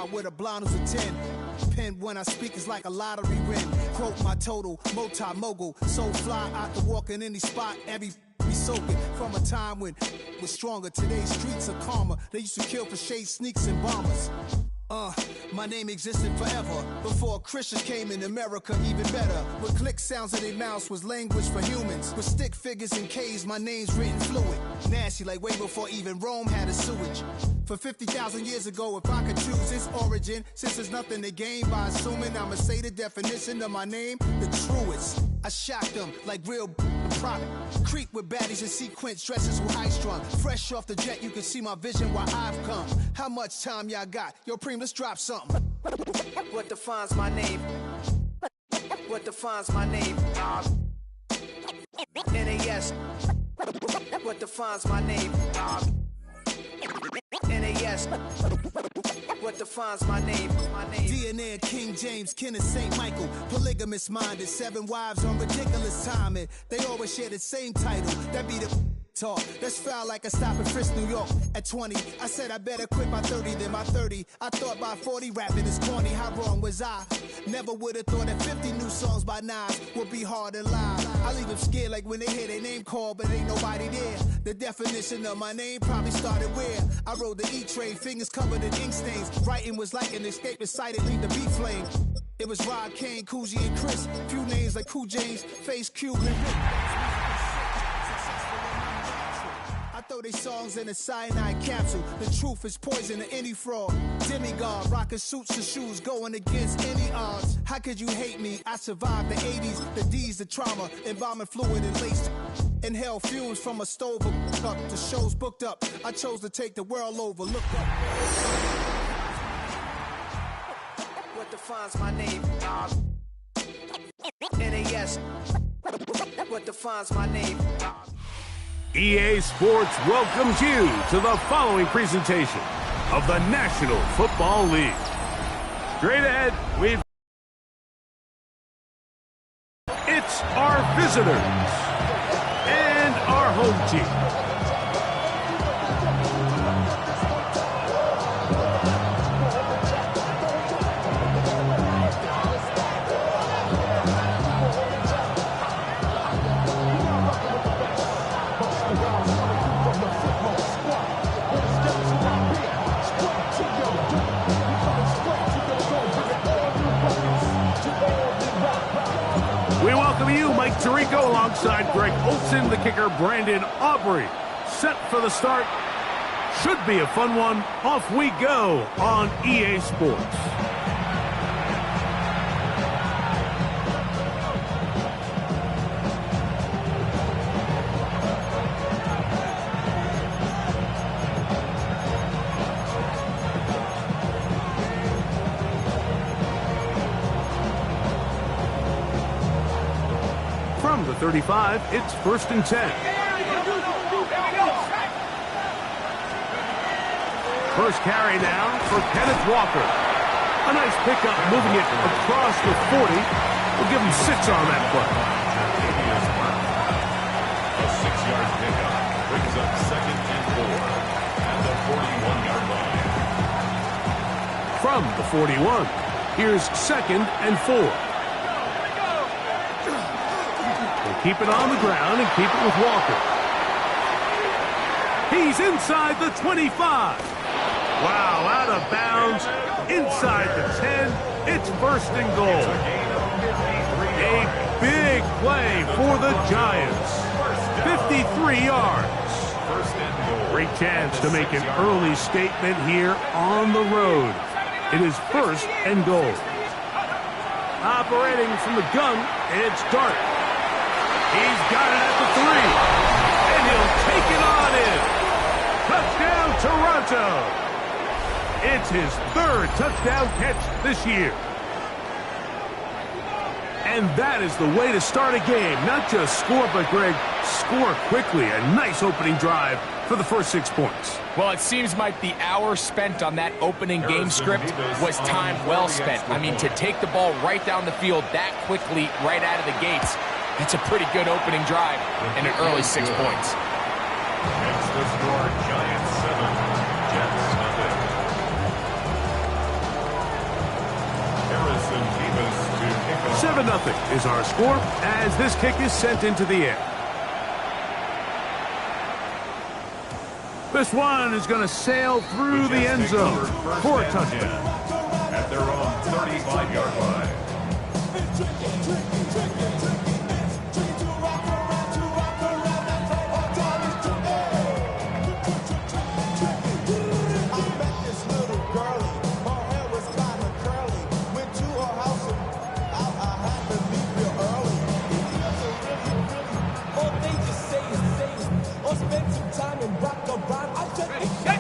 out with a blind as a 10. Pen when I speak is like a lottery win. Quote my total, multi-mogul. So fly out to walk in any spot, every be soaking from a time when was stronger. Today's streets are calmer. They used to kill for shade sneaks and bombers. My name existed forever before Christians came in America, even better. With click sounds in their mouths was language for humans. With stick figures and K's, my name's written fluid. Nasty like way before even Rome had a sewage. For 50,000 years ago, if I could choose its origin, since there's nothing to gain by assuming I'ma say the definition of my name, the truest. I shocked them like real product. Creep with baddies in sequence, dresses with high strung. Fresh off the jet, you can see my vision where I've come. How much time y'all got? Yo, Preem, let's drop something. What defines my name? What defines my name? NAS. What defines my name? NAS. What defines my name? DNA of King James, kin of St. Michael. Polygamous minded, 7 wives on ridiculous timing. They always share the same title. That be the talk. That's foul like a stop in Frisk, New York. At 20, I said I better quit by 30 than by 30. I thought by 40 rapping is corny. How wrong was I? Never would have thought that 50 new songs by Nas would be hard to live. I leave them scared like when they hear their name called, but ain't nobody there. The definition of my name probably started where I rode the E-train, fingers covered in ink stains. Writing was like an escape excited, leave the beat flame. It was Rob, Kane, Coogee, and Chris. Few names like Cool James, Face, Cube, and Rick. Throw they songs in a cyanide capsule. The truth is poison to any fraud. Demigod, rocking suits and shoes, going against any odds. How could you hate me? I survived the 80s, the D's, the trauma, embalming fluid and lace. Inhale fumes from a stove up. The show's booked up. I chose to take the world over. Look up. What defines my name? NAS. What defines my name? EA Sports welcomes you to the following presentation of the National Football League. Straight ahead, it's our visitors and our home team. Mike Tirico alongside Greg Olson, the kicker Brandon Aubrey. Set for the start. Should be a fun one. Off we go on EA Sports. From the 35, it's 1st and 10. First carry now for Kenneth Walker. A nice pickup, moving it across the 40. We'll give him 6 on that play. A 6-yard pickup brings up 2nd and 4 at the 41-yard line. From the 41, here's 2nd and 4. Keep it on the ground and keep it with Walker. He's inside the 25. Wow, out of bounds, inside the 10. It's 1st and goal. A big play for the Giants. 53 yards. Great chance to make an early statement here on the road. It is 1st and goal. Operating from the gun, it's Dart. He's got it at the 3, and he'll take it on in. Touchdown, Toronto. It's his 3rd touchdown catch this year. And that is the way to start a game. Not just score, but, Greg, score quickly. A nice opening drive for the first 6 points. Well, it seems like the hour spent on that opening game script was time well spent. I mean, to take the ball right down the field that quickly right out of the gates, that's a pretty good opening drive and an early 6 points. It's the score, Giants 7, Jets 0. 2-0 is our score as this kick is sent into the air. This one is going to sail through the end zone for a touchdown. At their own 35-yard line.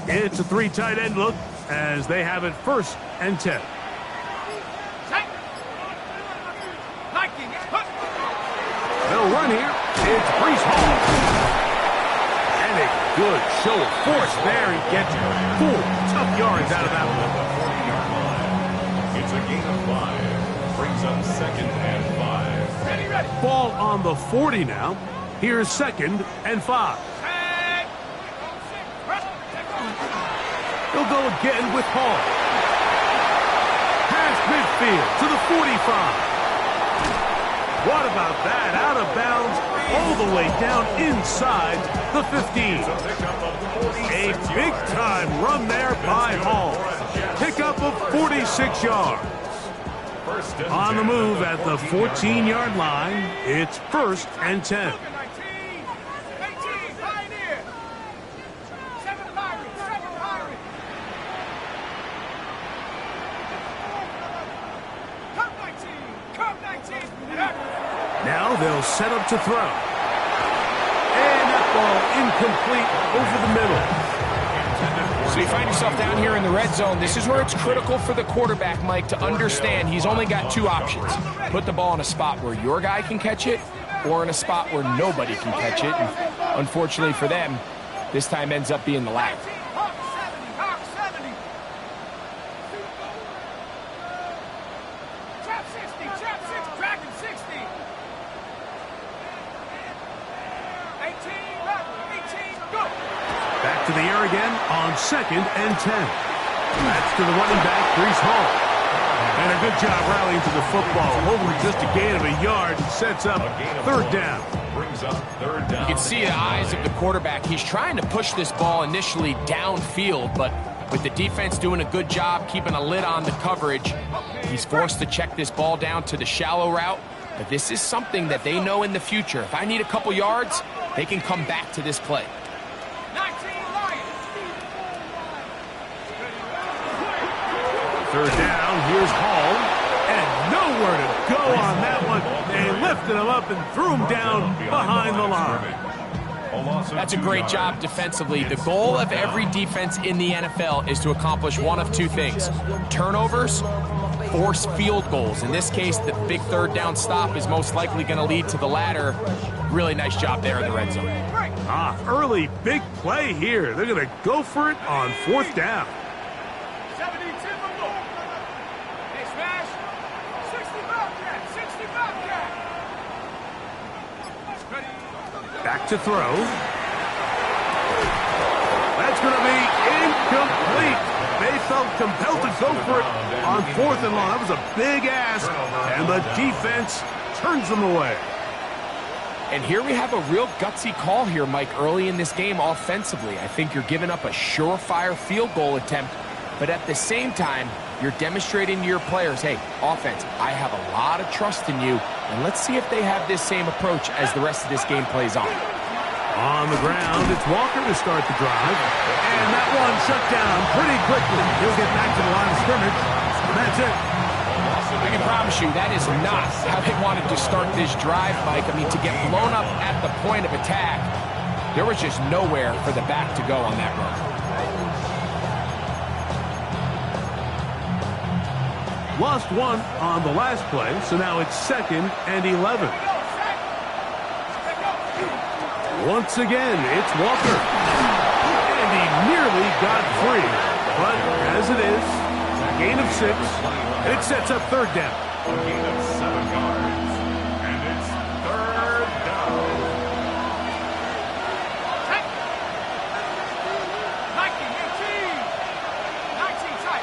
It's a 3 tight end look as they have it 1st and 10. They'll run here. It's Brees Hall. And a good show of force there. He gets 4 tough yards out of that one. 40-yard line. It's a gain of 5. Brings up 2nd and 5. Ready. Ball on the 40 now. Here's 2nd and 5. He'll go again with Hall. Past midfield to the 45. What about that? Out of bounds all the way down inside the 15. A big-time run there by Hall. Pickup of 46 yards. On the move at the 14-yard line, it's 1st and 10. Now they'll set up to throw. And that ball incomplete over the middle. So you find yourself down here in the red zone. This is where it's critical for the quarterback, Mike, to understand he's only got 2 options. Put the ball in a spot where your guy can catch it or in a spot where nobody can catch it. And unfortunately for them, this time ends up being the latter. To the air again on 2nd and 10. That's to the running back, Brees Hall. And a good job rallying to the football. Over just a gain of a yard and sets up 3rd down. Brings up 3rd down. You can see the eyes of the quarterback. He's trying to push this ball initially downfield, but with the defense doing a good job keeping a lid on the coverage, he's forced to check this ball down to the shallow route. But this is something that they know in the future. If I need a couple yards, they can come back to this play. 3rd down, here's Hall, and nowhere to go on that one. They lifted him up and threw him down behind the line. That's a great job defensively. The goal of every defense in the NFL is to accomplish one of 2 things. Turnovers, force field goals. In this case, the big 3rd down stop is most likely going to lead to the latter. Really nice job there in the red zone. Early big play here. They're going to go for it on 4th down. Back to throw. That's going to be incomplete. They felt compelled to go for it on 4th and long. That was a big ask, and the defense turns them away. And here we have a real gutsy call here, Mike, early in this game offensively. I think you're giving up a surefire field goal attempt, but at the same time, you're demonstrating to your players, hey, offense, I have a lot of trust in you, and let's see if they have this same approach as the rest of this game plays on. On the ground, it's Walker to start the drive, and that one shut down pretty quickly. He'll get back to the line of scrimmage, and that's it. I can promise you that is not how they wanted to start this drive, Mike. I mean, to get blown up at the point of attack, there was just nowhere for the back to go on that run. Lost 1 on the last play, so now it's 2nd and 11. Once again, it's Walker. And he nearly got free. But as it is, a gain of 6, and it sets up 3rd down. A gain of 7 yards. And it's 3rd down. 19 tight.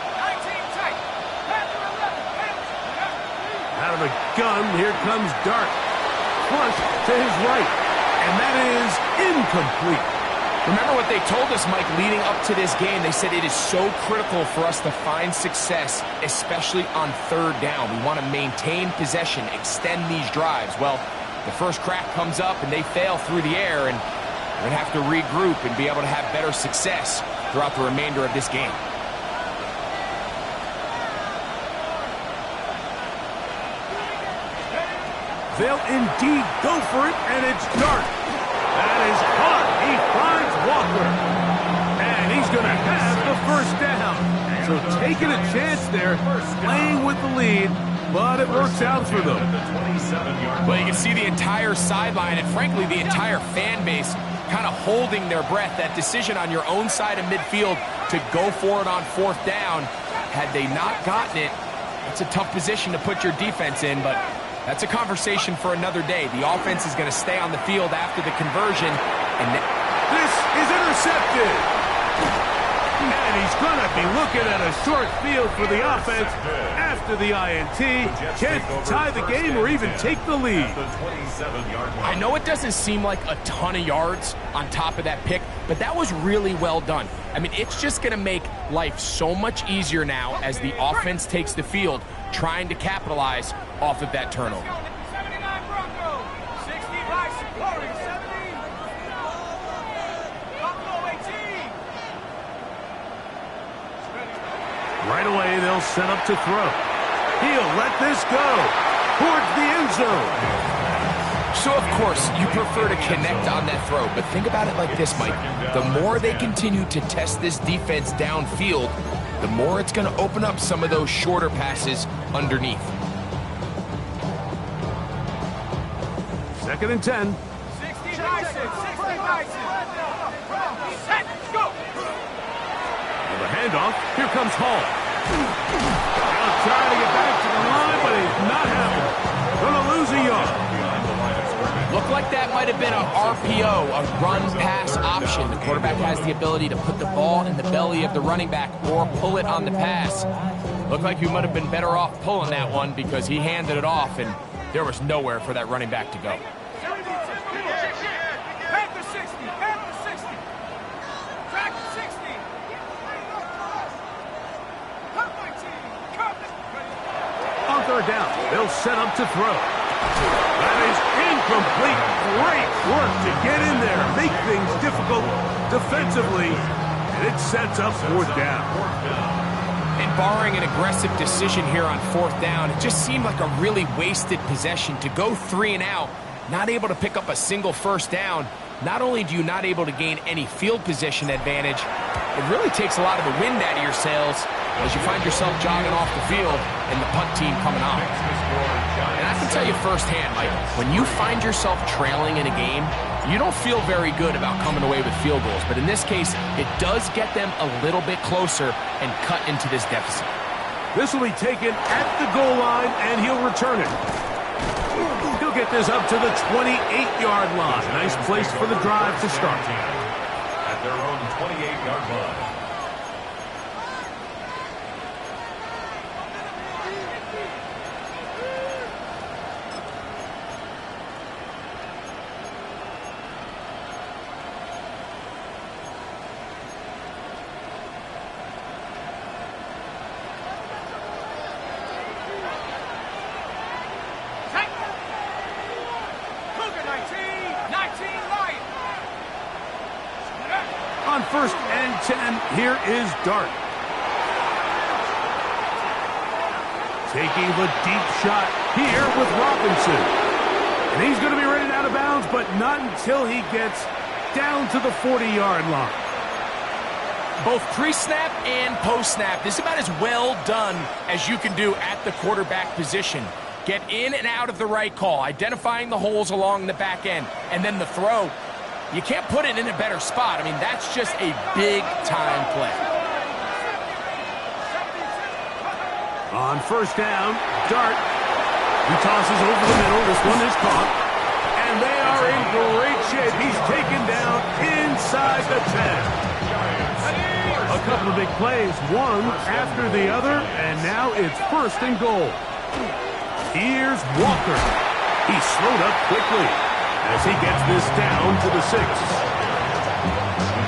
out of the gun. Here comes Dart. Flush to his right. And that is incomplete. Remember what they told us, Mike, leading up to this game. They said it is so critical for us to find success, especially on third down. We want to maintain possession, extend these drives. Well, the first crack comes up and they fail through the air, and we're going to have to regroup and be able to have better success throughout the remainder of this game. They'll indeed go for it, and it's Dart. That is caught. He finds Walker. And he's going to have the first down. So taking a chance there, playing with the lead, but it works out for them. Well, you can see the entire sideline and, frankly, the entire fan base kind of holding their breath. That decision on your own side of midfield to go for it on fourth down, had they not gotten it, it's a tough position to put your defense in, but that's a conversation for another day. The offense is going to stay on the field after the conversion. And this is intercepted. And he's going to be looking at a short field for the offense after the INT. Can't tie the game or even take the lead. I know it doesn't seem like a ton of yards on top of that pick, but that was really well done. I mean, it's just going to make life so much easier now as the offense takes the field, trying to capitalize off of that turnover. Right away, they'll set up to throw. He'll let this go towards the end zone. So, of course, you prefer to connect on that throw, but think about it like this, Mike. The more they continue to test this defense downfield, the more it's going to open up some of those shorter passes underneath. 2nd and 10. 60 Bison, 60 Bison. Set, go. The handoff. Here comes Hall. Now trying to get back to the line, but he's not happening. Going to lose a yard. Looked like that might have been a RPO, a run-pass option. The quarterback has the ability to put the ball in the belly of the running back or pull it on the pass. Looked like you might have been better off pulling that one because he handed it off, and there was nowhere for that running back to go. On third down, they'll set up to throw. That is incomplete. Great work to get in there, make things difficult defensively, and it sets up fourth down. And barring an aggressive decision here on fourth down, it just seemed like a really wasted possession to go 3 and out, not able to pick up a single first down. Not only do you not able to gain any field position advantage, it really takes a lot of the wind out of your sails as you find yourself jogging off the field and the punt team coming on. And I can tell you firsthand, Mike, when you find yourself trailing in a game, you don't feel very good about coming away with field goals. But in this case, it does get them a little bit closer and cut into this deficit. This will be taken at the goal line, and he'll return it. He'll get this up to the 28-yard line. Nice place for the drive to start. At their own 28-yard line. On 1st and 10, here is Dart. Taking the deep shot here with Robinson. And he's going to be rated out of bounds, but not until he gets down to the 40-yard line. Both pre-snap and post-snap, this is about as well done as you can do at the quarterback position. Get in and out of the right call, identifying the holes along the back end, and then the throw. You can't put it in a better spot. I mean, that's just a big-time play. On 1st down, Dart. He tosses over the middle. This one is caught. And they are in great shape. He's taken down inside the 10. A couple of big plays, one after the other, and now it's 1st and goal. Here's Walker. He slowed up quickly as he gets this down to the 6.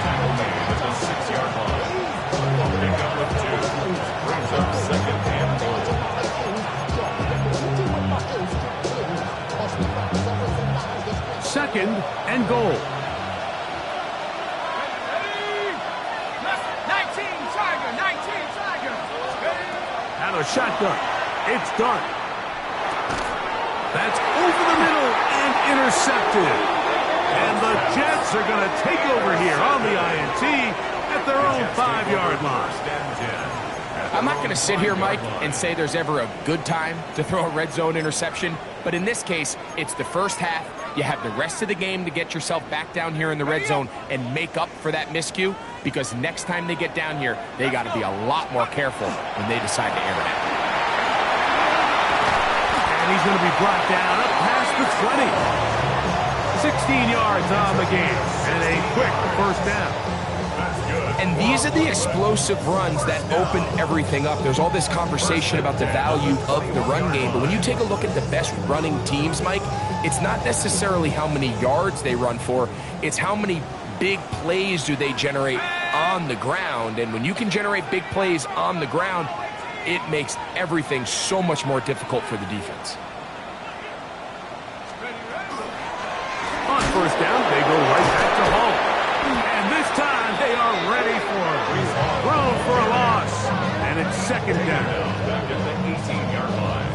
Tackle made at the 6-yard line. Pick up of 2. Brings up second and goal. Second and goal. 19 Tiger. Out of shotgun. It's done. That's over the middle and intercepted. And the Jets are going to take over here on the INT at their own 5-yard line. I'm not going to sit here, Mike, and say there's ever a good time to throw a red zone interception. But in this case, it's the first half. You have the rest of the game to get yourself back down here in the red zone and make up for that miscue, because next time they get down here, they got to be a lot more careful when they decide to air it out. And he's going to be brought down up past the 20. 16 yards on the game and a quick first down. And these are the explosive runs that open everything up. There's all this conversation about the value of the run game, but when you take a look at the best running teams, Mike, it's not necessarily how many yards they run for, it's how many big plays do they generate on the ground. And when you can generate big plays on the ground, it makes everything so much more difficult for the defense. On first down, they go right back to Hall. And this time, they are ready for it. Thrown for a loss. And it's second down. Back at the 18-yard line.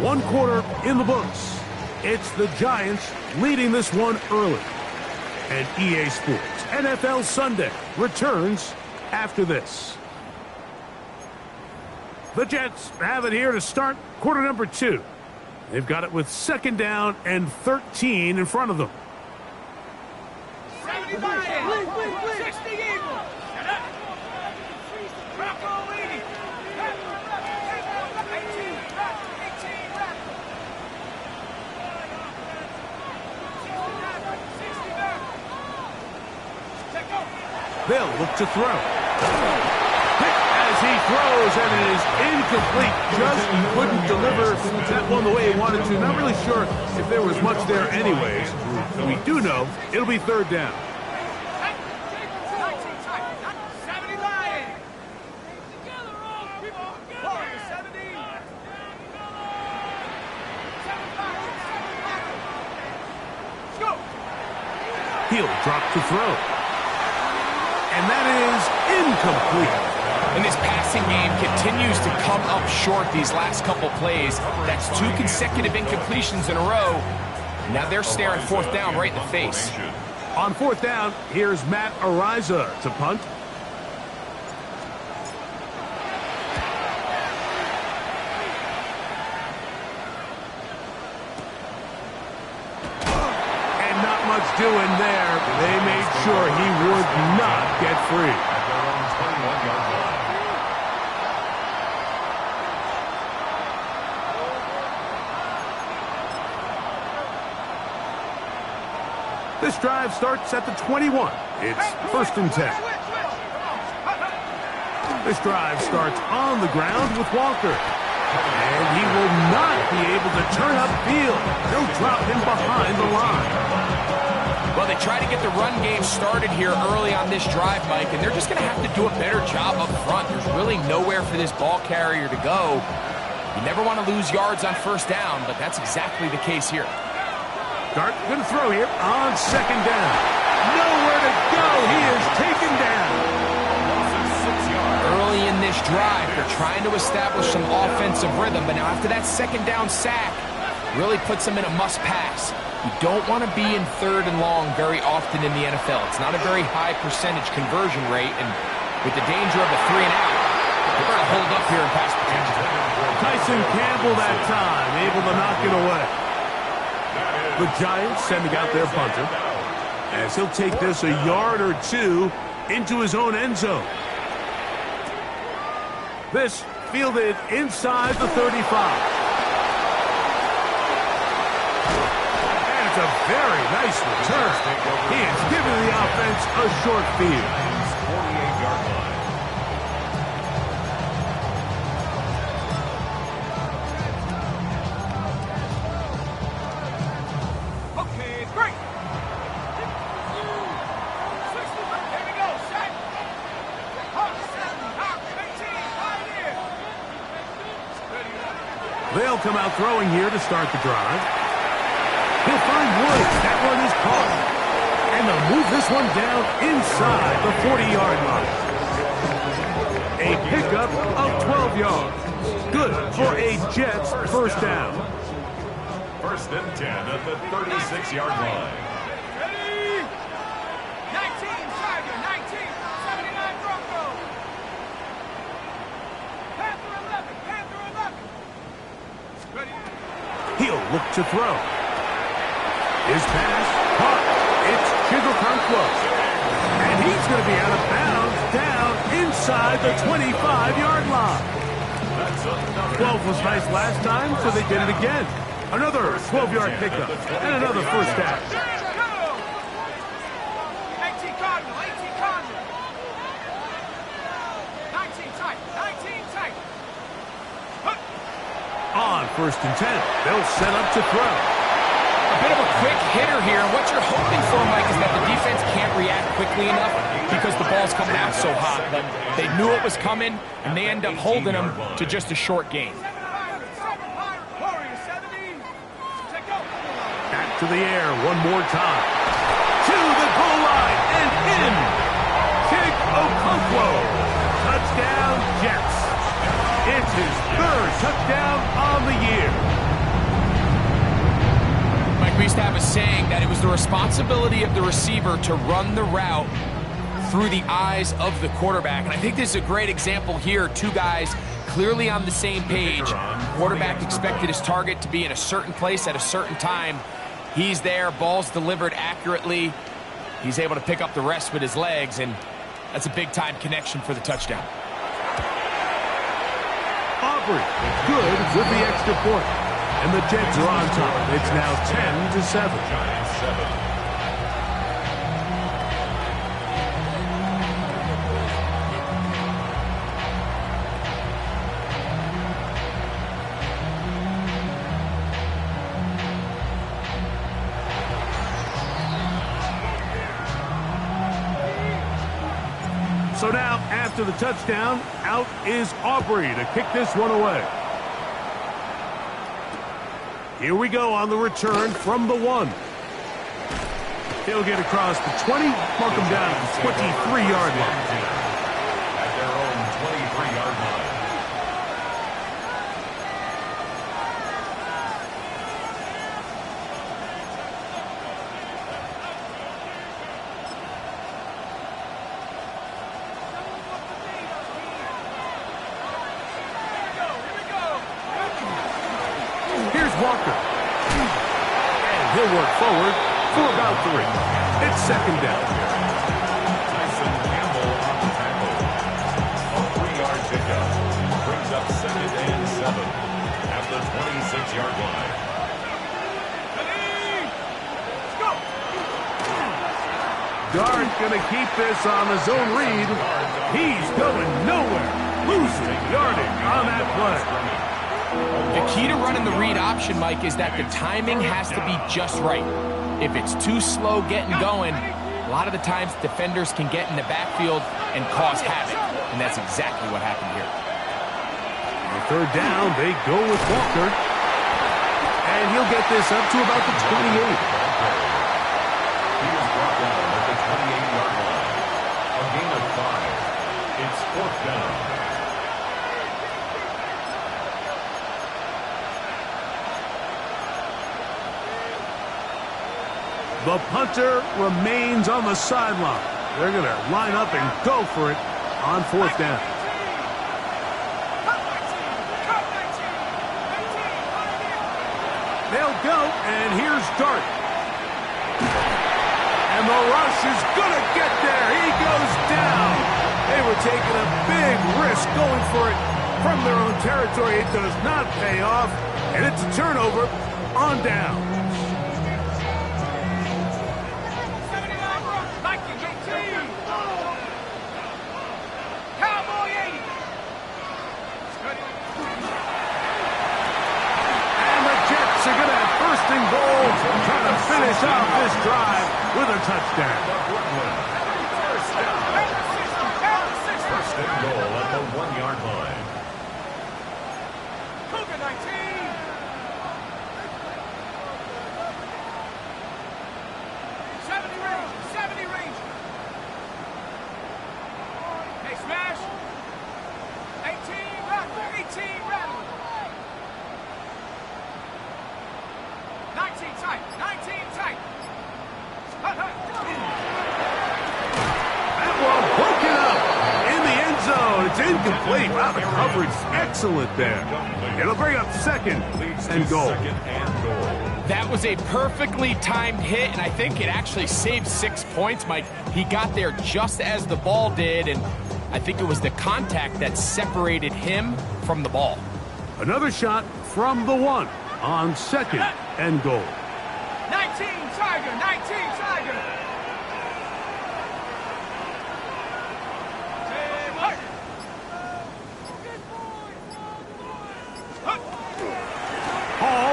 1 quarter in the books. It's the Giants leading this one early. And EA Sports NFL Sunday returns after this. The Jets have it here to start quarter number 2. They've got it with second down and 13 in front of them. 70 Lions. 60 Eagles. Bravo 80. 18 They'll look to throw. As he throws, and it is incomplete. Just couldn't deliver that one the way he wanted to. Not really sure if there was much there anyways. We do know it'll be third down. 70 Lions. Together, all people. 70. Go. He'll drop to throw. And that is incomplete. And this passing game continues to come up short these last couple plays. That's 2 consecutive incompletions in a row. Now they're staring fourth down right in the face. On fourth down, here's Matt Ariza to punt. And not much doing there. They made sure he would not get free. At their own 21-yard line. This drive starts at the 21. It's first and 10. This drive starts on the ground with Walker. And he will not be able to turn upfield. They'll drop him behind the line. Well, they try to get the run game started here early on this drive, Mike, and they're just going to have to do a better job up front. There's really nowhere for this ball carrier to go. You never want to lose yards on first down, but that's exactly the case here. Dart going to throw here on second down. Nowhere to go. He is taken down. Early in this drive, they're trying to establish some offensive rhythm, but now after that second down sack, really puts them in a must-pass. You don't want to be in third and long very often in the NFL. It's not a very high percentage conversion rate, and with the danger of a 3 and out, they're going to hold up here in pass protection. Tyson Campbell that time, able to knock it away. The Giants sending out their punter, as he'll take this a yard or 2 into his own end zone. This fielded inside the 35. And it's a very nice return. He is giving the offense a short field. 48-yard line. They'll come out throwing here to start the drive. He'll find Woods. That one is caught. And they'll move this one down inside the 40-yard line. A pickup of 12 yards. Good for a Jets first down. First and 10 at the 36-yard line. Ready? 19, Tiger, 19, 79 Broncos. Panther 11, Panther 11. Ready? He'll look to throw. His pass caught. It's Chigokonkwo. And he's going to be out of bounds down inside the 25-yard line. 12 was nice last time, so they did it again. Another 12-yard pickup and another first down. 18 Cardinal, 18 Cardinal. 19 tight, 19 tight. On first and 10, they'll set up to throw. A bit of a quick hitter here. What you're hoping for, Mike, is that the defense can't react quickly enough because the ball's coming out so hot. But they knew it was coming, and they end up holding them to just a short gain. Back to the air one more time. To the goal line and in. Chigokonkwo. Touchdown, Jets. It's his third touchdown on the year. Mike, we used to have a saying that it was the responsibility of the receiver to run the route through the eyes of the quarterback. And I think this is a great example here. Two guys clearly on the same page. Quarterback expected his target to be in a certain place at a certain time. He's there, ball's delivered accurately. He's able to pick up the rest with his legs, and that's a big-time connection for the touchdown. Aubrey, good with the extra point. And the Jets are on top. It's now 10-7. Giants 7. So now, after the touchdown, out is Aubrey to kick this one away. Here we go on the return from the 1. He'll get across the 20, mark him down at the 23-yard line. At their own 23-yard line. Walker. And he'll work forward for about 3. It's second down. Tyson Campbell on the tackle. A 3-yard pickup. Brings up second and 7 at the 26-yard line. Guard's going to keep this on the zone read. He's going nowhere. Losing yardage on that play. The key to running the read option, Mike, is that the timing has to be just right. If it's too slow getting going, a lot of the times defenders can get in the backfield and cause havoc, and that's exactly what happened here. On third down, they go with Walker, and he'll get this up to about the 28. He was brought down at the 28-yard line. A gain of 5. It's fourth down. The punter remains on the sideline. They're going to line up and go for it on fourth down. They'll go, and here's Dart. And the rush is going to get there. He goes down. They were taking a big risk going for it from their own territory. It does not pay off, and it's a turnover on down. Trying to finish off this drive with a touchdown. First and goal at the 1-yard line. Cougar 19. tight. 19 tight. That one broken up in the end zone. It's incomplete. Wow, the coverage excellent there. It'll bring up second and goal. That was a perfectly timed hit, and I think it actually saved 6 points, Mike. He got there just as the ball did, and I think it was the contact that separated him from the ball. Another shot from the 1 on second and goal. 19 Tiger. 19 Tiger. Hall,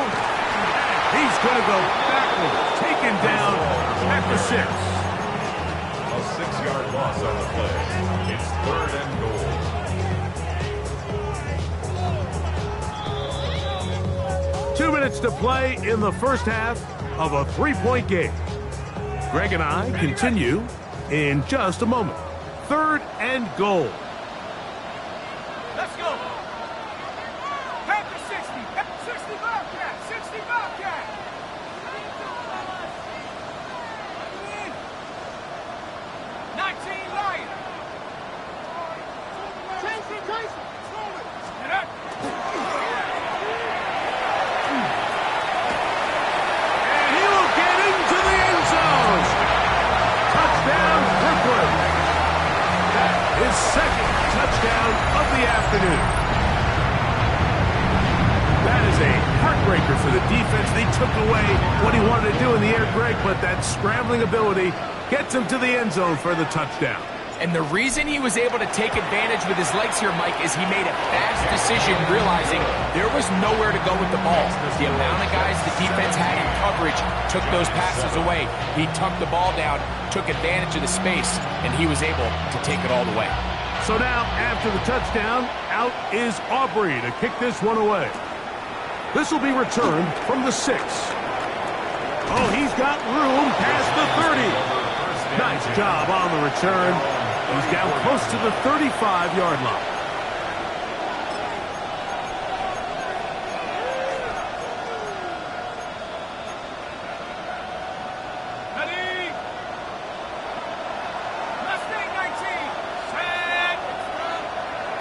he's going to go backwards, taken down at the 6. A 6-yard loss on the play. It's third and goal. 2 minutes to play in the first half of a 3-point game. Greg and I continue in just a moment. Third and goal. Let's go. Panther 60. 60 Bobcat. 60 Bobcat. 19 Lion. Jason. Get up. And he will get into the end zone. Touchdown, Brooklyn. That is second touchdown of the afternoon. That is a heartbreaker for the defense. They took away what he wanted to do in the air, Greg, but that scrambling ability gets him to the end zone for the touchdown. And the reason he was able to take advantage with his legs here, Mike, is he made a fast decision realizing there was nowhere to go with the ball. The amount of guys the defense had in coverage took those passes away. He tucked the ball down, took advantage of the space, and he was able to take it all the way. So now, after the touchdown, out is Aubrey to kick this one away. This will be returned from the 6. Oh, he's got room past the 30. Nice job on the return. He's down close to the 35-yard line. Ready. Mustang 19. Set.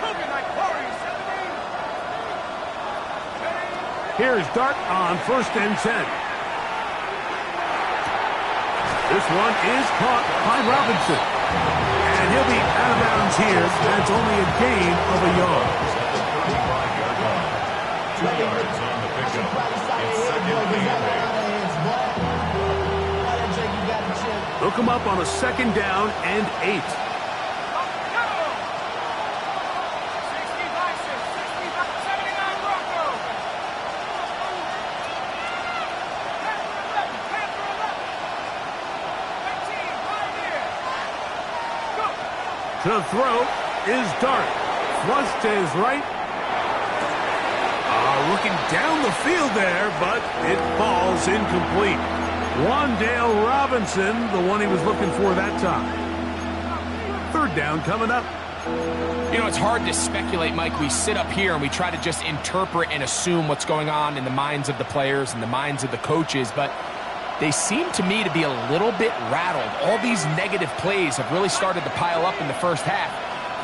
Cooking like Corey. 17. Here's Dart on 1st and 10. This one is caught by Robinson. And he'll be out of bounds here. That's only a gain of a yard. 35-yard line. 2 yards on the pickup. It's second and 8. They'll come up on a 2nd down and 8. To throw is Dart. Flush to his right. Looking down the field there, but it falls incomplete. Wandale Robinson, the one he was looking for that time. 3rd down coming up. You know, it's hard to speculate, Mike. We sit up here and we try to just interpret and assume what's going on in the minds of the players and the minds of the coaches, but they seem to me to be a little bit rattled. All these negative plays have really started to pile up in the first half.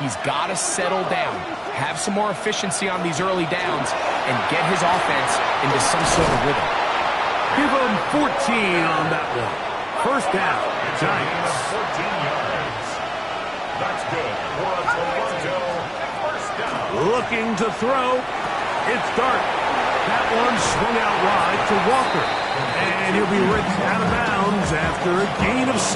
He's got to settle down, have some more efficiency on these early downs, and get his offense into some sort of rhythm. Give him 14 on that one. 1st down, Giants. 14 yards. That's good for a Toronto 1st down. Looking to throw. It's Dart. That one swung out wide to Walker. And he'll be ripped out of bounds after a gain of 6.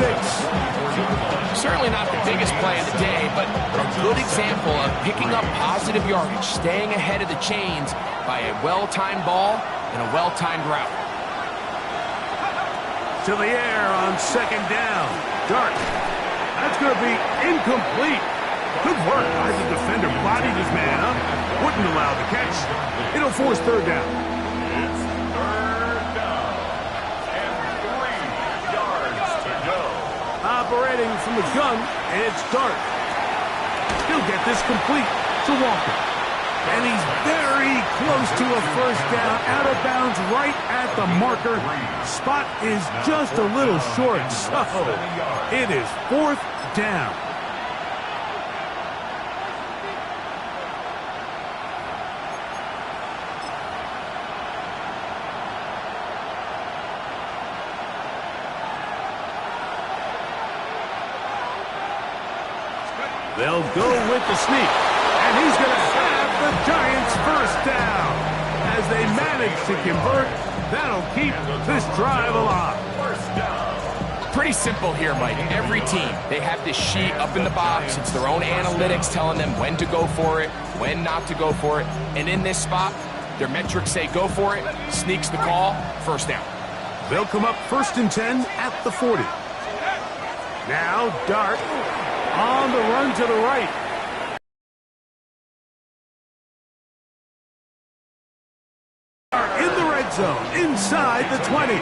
Certainly not the biggest play of the day, but a good example of picking up positive yardage, staying ahead of the chains by a well-timed ball and a well-timed route. To the air on 2nd down. Dart. That's going to be incomplete. Good work by the defender. Bodied his man up. Wouldn't allow the catch. It'll force 3rd down. It's 3rd down. And 3 yards to go. Operating from the gun, it's Dart. He'll get this complete to Walker. And he's very Very close to a first down, out of bounds right at the marker. Spot is just a little short, so it is 4th down. They'll go with the sneak, and he's going to have the Giants' first down. As they manage to convert, that'll keep this drive alive. Pretty simple here, Mike. Every team, they have this sheet up in the box. It's their own analytics telling them when to go for it, when not to go for it. And in this spot, their metrics say go for it, sneaks the call, first down. They'll come up 1st and 10 at the 40. Now Dart on the run to the right. In the red zone, inside the 20.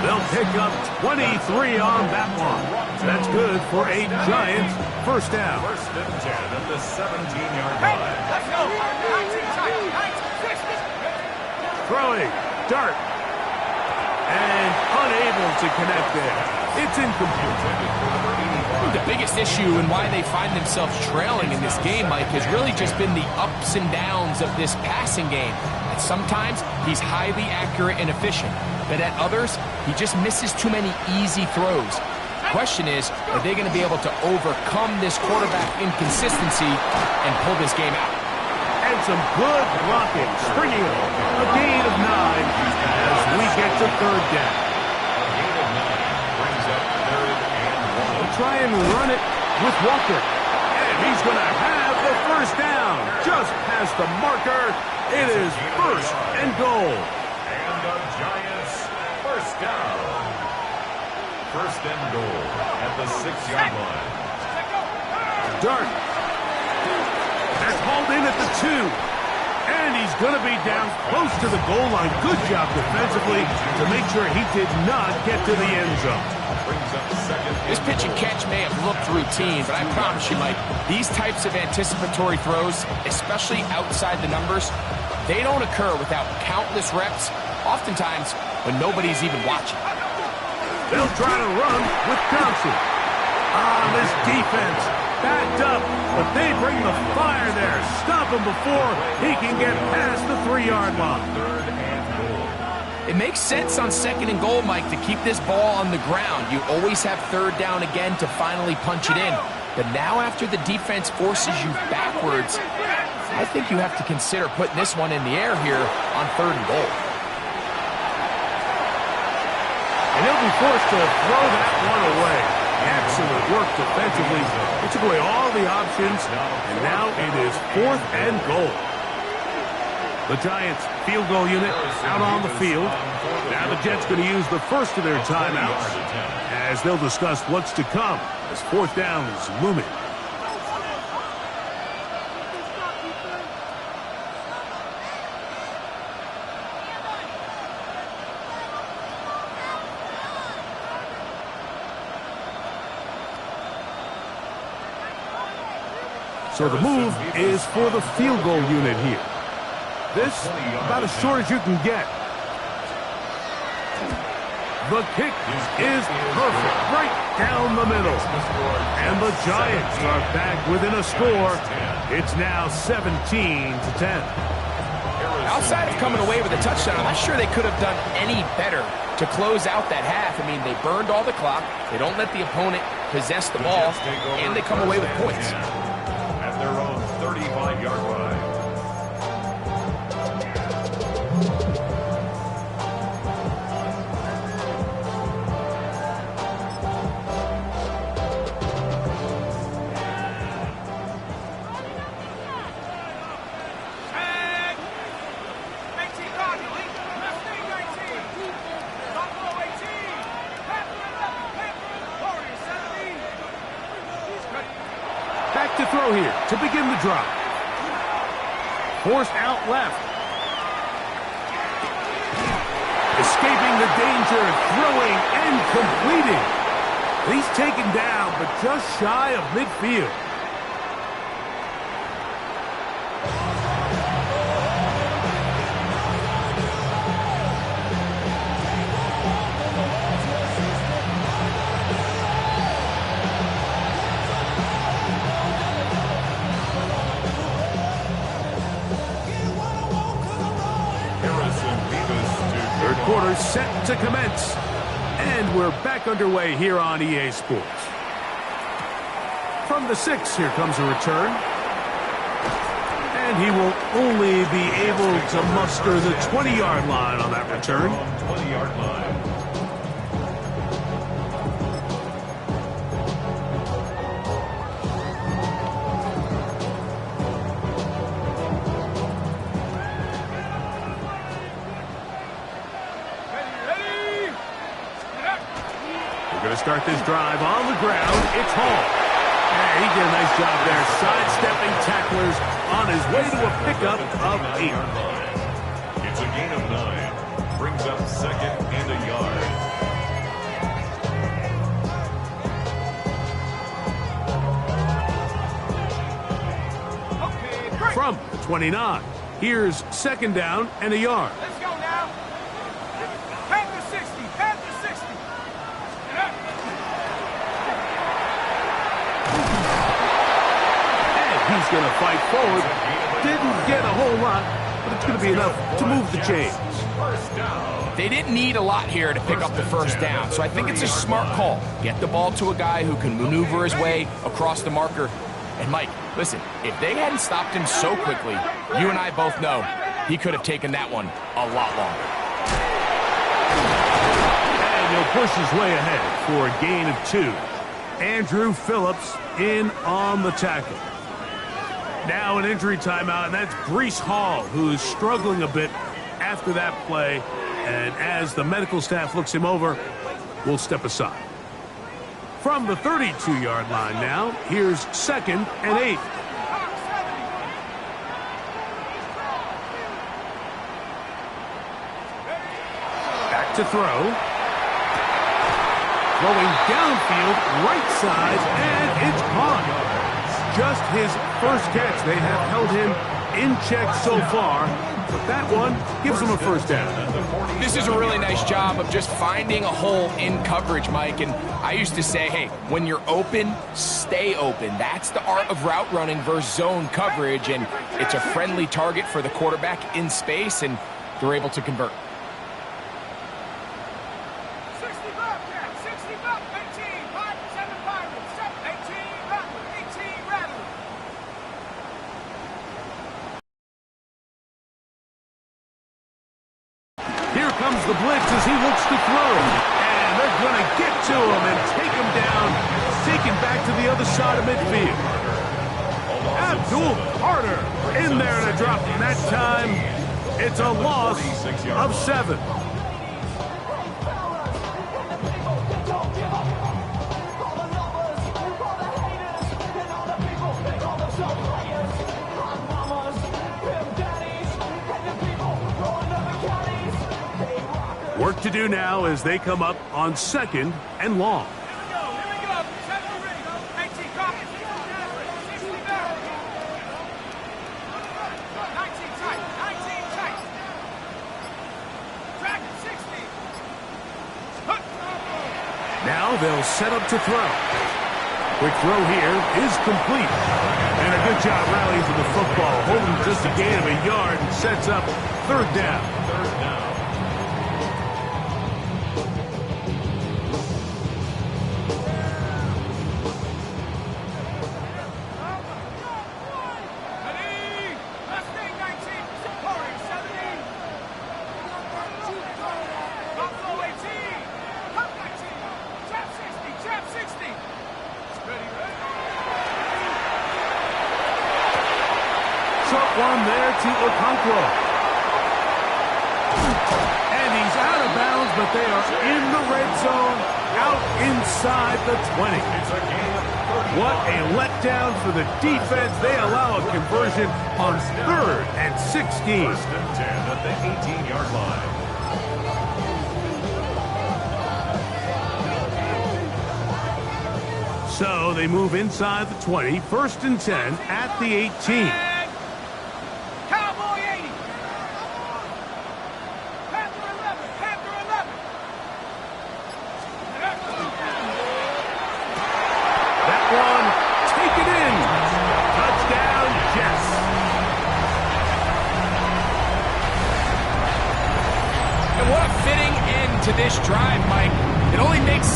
They'll pick up 23 on that one. That's good for a Giants first down. 1st and 10 at the 17-yard Hey, line. let's go. 19 tight. 19, 6. Throwing, Dart. And unable to connect there. It's incomplete. The biggest issue and why they find themselves trailing in this game, Mike, has really just been the ups and downs of this passing game. And sometimes he's highly accurate and efficient, but at others, he just misses too many easy throws. The question is, are they going to be able to overcome this quarterback inconsistency and pull this game out? And some good blocking, springing a gain of 9 as we get to 3rd down. A gain of 9 brings up 3rd and 1. They'll try and run it with Walker. And he's going to have the first down. Just past the marker. It is 1st and goal. And the Giants first down. 1st and goal at the 6-yard line. Dart. That's hauled in at the 2. And he's going to be down close to the goal line. Good job defensively to make sure he did not get to the end zone. Brings up 2nd. This pitch and catch may have looked routine, but I promise you, Mike, these types of anticipatory throws, especially outside the numbers, they don't occur without countless reps, oftentimes when nobody's even watching. They'll try to run with Thompson. This defense backed up, but they bring the fire there. Stop him before he can get past the 3-yard line. 3rd and goal. It makes sense on 2nd and goal, Mike, to keep this ball on the ground. You always have 3rd down again to finally punch it in. But now after the defense forces you backwards, I think you have to consider putting this one in the air here on 3rd and goal. And he'll be forced to throw that one away. Excellent work defensively. They took away all the options, and now it is 4th and goal. The Giants field goal unit out on the field. Now the Jets going to use the first of their timeouts as they'll discuss what's to come as 4th down is looming. So the move is for the field goal unit here. This, about as short as you can get. The kick is perfect, right down the middle. And the Giants are back within a score. It's now 17-10. Outside of coming away with a touchdown, I'm not sure they could have done any better to close out that half. I mean, they burned all the clock. They don't let the opponent possess the ball, and they come away with points. At their own 35-yard line. To throw here to begin the drive. Forced out left. Escaping the danger, throwing and completing. He's taken down, but just shy of midfield. is set to commence. And we're back underway here on EA Sports. From the 6, here comes a return. And he will only be able to muster the 20-yard line on that return. 20-yard line. We're going to start this drive on the ground. It's Hall. And he did a nice job there, sidestepping tacklers on his way to a pickup of 8. It's a gain of 9. Brings up 2nd and a yard. From the 29, here's 2nd down and a yard. Let's go now. Panther 60. Panther 60. He's going to fight forward. Didn't get a whole lot, but it's going to be enough to move the chains. They didn't need a lot here to pick up the first down, so I think it's a smart call. Get the ball to a guy who can maneuver his way across the marker. And Mike, listen, if they hadn't stopped him so quickly, you and I both know he could have taken that one a lot longer. And he'll push his way ahead for a gain of 2. Andrew Phillips in on the tackle. Now an injury timeout, and that's Breece Hall, who is struggling a bit after that play. And as the medical staff looks him over, we'll step aside. From the 32-yard line now, here's 2nd and 8. Back to throw. Throwing downfield, right side, and it's caught. Just his first catch. They have held him in check so far, but that one gives him a first down. This is a really nice job of just finding a hole in coverage, Mike. And I used to say, hey, when you're open, stay open. That's the art of route running versus zone coverage, and it's a friendly target for the quarterback in space, and they're able to convert. 60 back. 60 back. 18. 7 Pirates. 18 Rattlers. 18 Rattlers. Here comes the blitz as he looks to throw. And they're going to get to him and take him down, taken back to the other side of midfield. Abdul Carter in there to drop him. That time, it's a loss of 7. Work to do now as they come up on 2nd and long. Here we go. 7 ready. 18 copy. 60 back. 19 tight. 19 tight. Track it. 60. Now they'll set up to throw. Quick throw here is complete. And a good job rallying for the football. Holding just a gain of a yard and sets up 3rd down. 3rd down. One there to Okonkwo. And he's out of bounds, but they are in the red zone, out inside the 20. What a letdown for the defense. They allow a conversion on 3rd and 16. 1st and 10 at the 18-yard line. So they move inside the 20, 1st and 10 at the 18.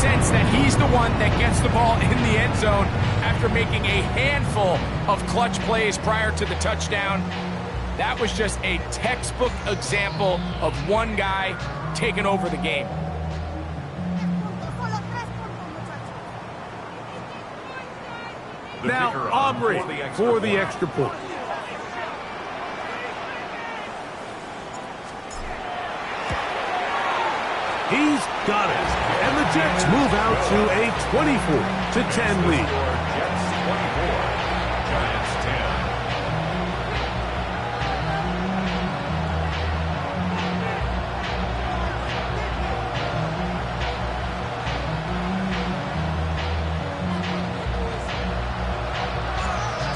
sense that he's the one that gets the ball in the end zone after making a handful of clutch plays prior to the touchdown. That was just a textbook example of one guy taking over the game. Now Aubrey for the extra point. He's got it. And the Jets move out to a 24-10 lead. Jets 24, Giants 10.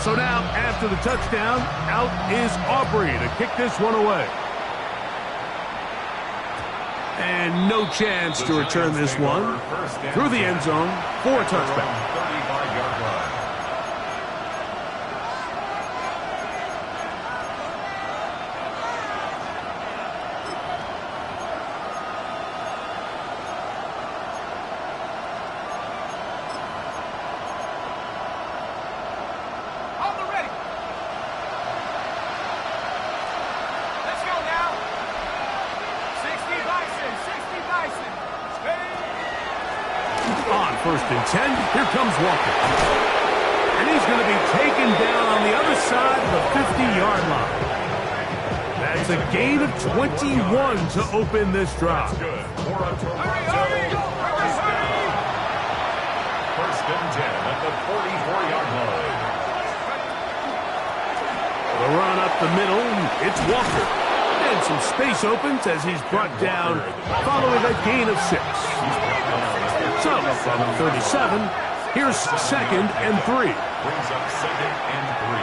So now, after the touchdown, out is Aubrey to kick this one away. And no chance to return this one through the end zone for a touchback. 35-yard line. On the ready. Let's go now. 60 Bison, 60 Bison. On 1st and 10, here comes Walker. And he's going to be taken down on the other side of the 50-yard line. That's a gain of 21 to open this drive. Good. For a Toronto first down. 1st and 10 at the 44-yard line. The run up the middle, it's Walker. And some space opens as he's brought down following a gain of 6. So, from 37, here's 2nd and 3. Brings up 2nd and 3.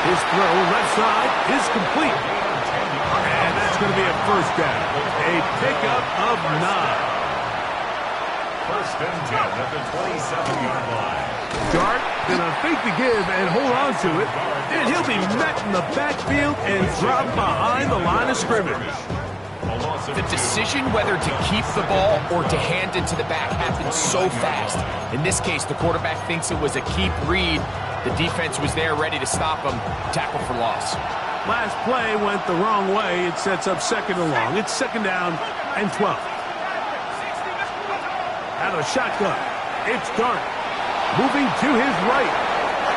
His throw left side is complete. And that's going to be a first down. A pickup of 9. 1st and 10 at the 27-yard line. Dart gonna fake the give and hold on to it. And he'll be met in the backfield and dropped behind the line of scrimmage. The decision whether to keep the ball or to hand it to the back happens so fast. In this case, the quarterback thinks it was a keep read. The defense was there ready to stop him. Tackle for loss. Last play went the wrong way. It sets up 2nd and long. It's 2nd down and 12. Out of the shotgun, it's Dart. Moving to his right.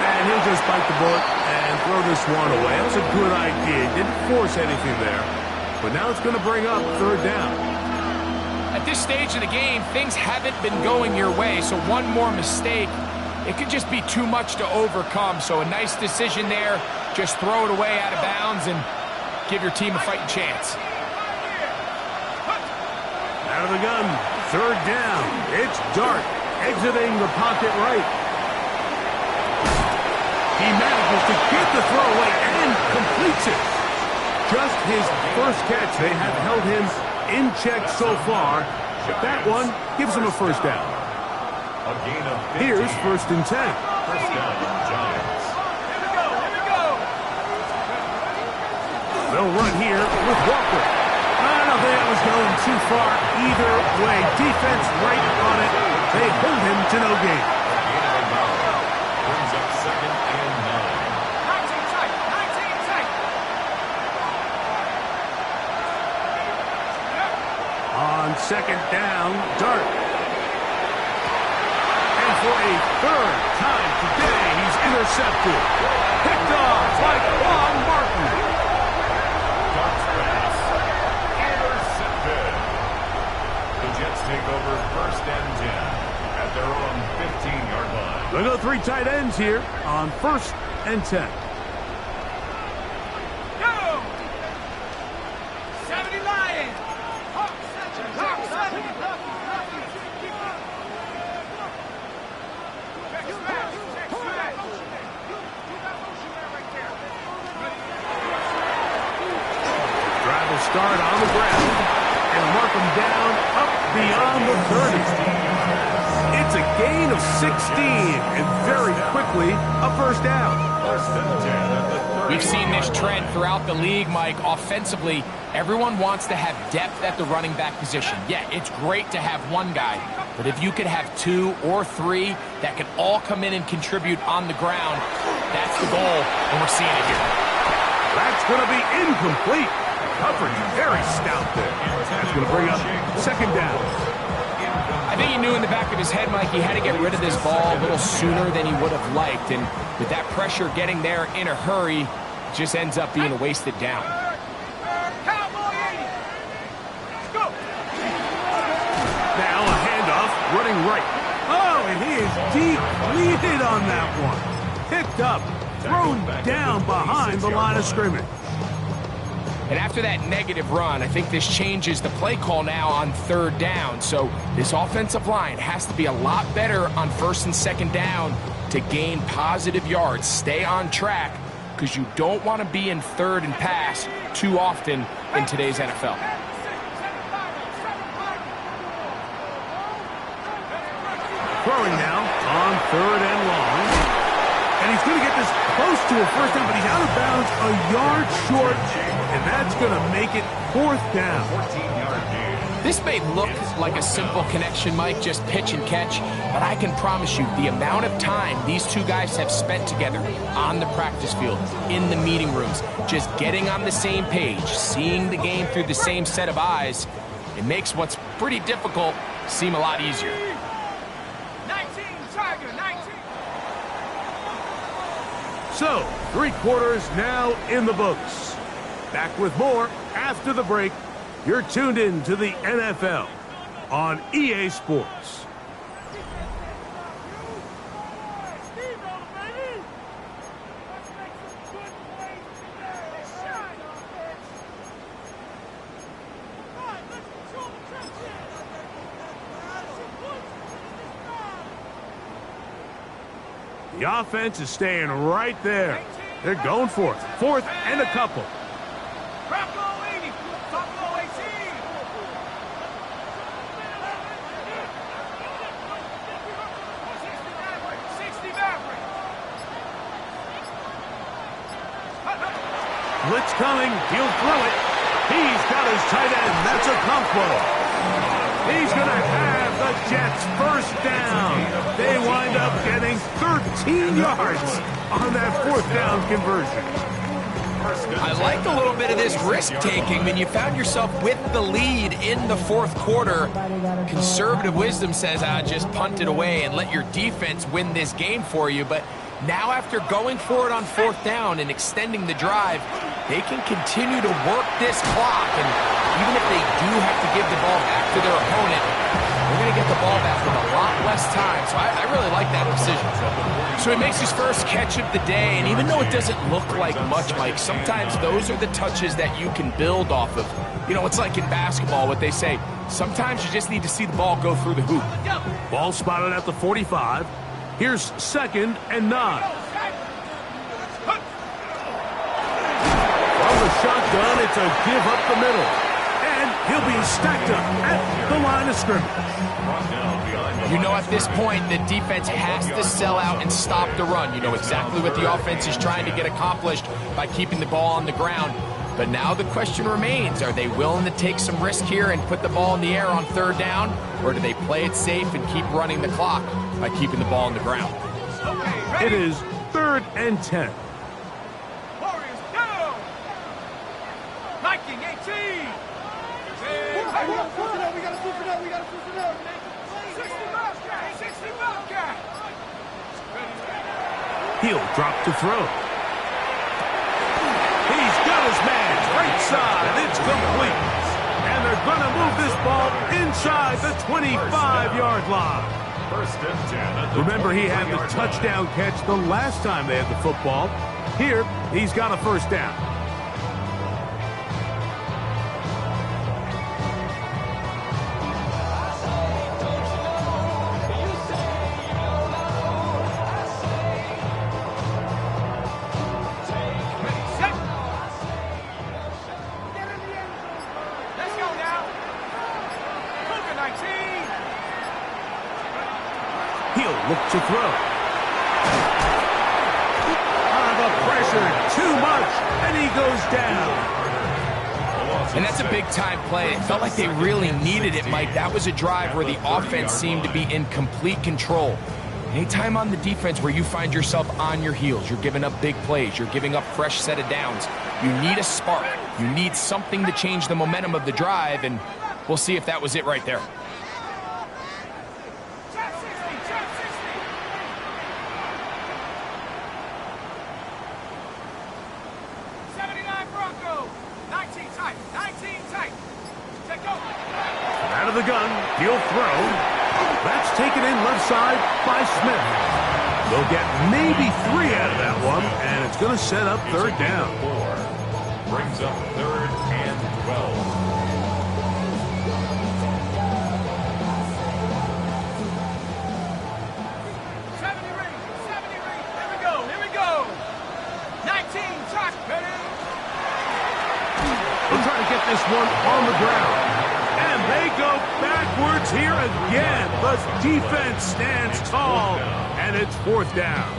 And he'll just bite the bullet and throw this one away. That's a good idea. Didn't force anything there. But now it's going to bring up 3rd down. At this stage of the game, things haven't been going your way, so one more mistake, it could just be too much to overcome. So a nice decision there. Just throw it away out of bounds and give your team a fighting chance. Out of the gun, 3rd down. It's Dart exiting the pocket right. He manages to get the throw away and completes it. Just his first catch. They have held him in check so far. But that one gives him a first down. A gain of 15. Here's 1st and 10. First down, Giants. They'll run here with Walker. I don't think that was going too far either way. Defense right on it. They hold him to no gain. Gain of 9. Brings up 2nd and 9. 19 tight, 19 tight. On 2nd down, Dart. And for a 3rd time today, he's intercepted. Picked off by Juan Martin. Dart's pass. Intercepted. The Jets take over 1st and 10 at their own 15-yard line. They'll go 3 tight ends here on 1st and 10. Go! 70 Lions. Hawk 70. Drive will start on the ground and mark him down up beyond the 30. It's It's a gain of 16, and very quickly, a first down. First and 10 at the 30. We've seen this trend throughout the league, Mike. Offensively, everyone wants to have depth at the running back position. Yeah, it's great to have one guy, but if you could have 2 or 3 that can all come in and contribute on the ground, that's the goal, and we're seeing it here. That's going to be incomplete. Coverage very stout there. That's going to bring up second down. I think he knew in the back of his head, Mike, he had to get rid of this ball a little sooner than he would have liked. And with that pressure getting there in a hurry, it just ends up being a wasted down. Cowboy 80. Go. Now a handoff, running right. Oh, and he is depleted on that one. Picked up, thrown down behind the line of scrimmage. And after that negative run, I think this changes the play call now on third down. So this offensive line has to be a lot better on first and second down to gain positive yards. Stay on track because you don't want to be in third and pass too often in today's NFL. Throwing now on third and long. And he's going to get this close to a first down, but he's out of bounds a yard short, and that's going to make it fourth down. 14-yard gain. This may look like a simple connection, Mike, just pitch and catch, but I can promise you the amount of time these two guys have spent together on the practice field, in the meeting rooms, just getting on the same page, seeing the game through the same set of eyes, it makes what's pretty difficult seem a lot easier. 19, Tiger, 19. So, 3 quarters now in the books. Back with more after the break. You're tuned in to the NFL on EA Sports. The offense is staying right there. They're going for it. Fourth and a couple. Craplow 80. Buffalo 18. 60 Maverick. Blitz coming. He'll throw it. He's got his tight end. That's a combo. He's going to have the Jets first down. They wind up getting 13 yards on that fourth down conversion. I like a little bit of this risk-taking when you found yourself with the lead in the fourth quarter. Conservative wisdom says, just punt it away and let your defense win this game for you. But now after going for it on fourth down and extending the drive, they can continue to work this clock. And even if they do have to give the ball back to their opponent, they're going to get the ball back with a lot less time. So I really like that decision. So he makes his first catch of the day, and even though it doesn't look like much, Mike, sometimes those are the touches that you can build off of. You know, it's like in basketball, what they say, sometimes you just need to see the ball go through the hoop. Ball spotted at the 45. Here's second and 9. From the shotgun, it's a give up the middle. And he'll be stacked up at the line of scrimmage. You know at this point the defense has to sell out and stop the run. You know exactly what the offense is trying to get accomplished by keeping the ball on the ground. But now the question remains, are they willing to take some risk here and put the ball in the air on third down? Or do they play it safe and keep running the clock by keeping the ball on the ground? It is third and 10. Warriors down. Viking 18. We got to switch it up. We got to switch it up. We got to switch it up. 60 Bobcat. 60 Bobcat. He'll drop to throw. He's got his man right side. It's complete. And they're going to move this ball inside the 25-yard line. First and 10. Remember, he had the touchdown catch the last time they had the football. Here, he's got a first down. look to throw. The pressure, too much, and he goes down. And that's a big-time play. It felt like they really needed it, Mike. That was a drive where the offense seemed to be in complete control. Anytime on the defense where you find yourself on your heels, you're giving up big plays, you're giving up fresh set of downs, you need a spark. You need something to change the momentum of the drive, and we'll see if that was it right there. Out of the gun, he'll throw. That's taken in left side by Smith. They'll get maybe 3 out of that one, and it's going to set up third down. 4 brings up 3rd and 12. They'll try to get this one on the ground. And they go backwards here again. The defense stands tall, and it's 4th down.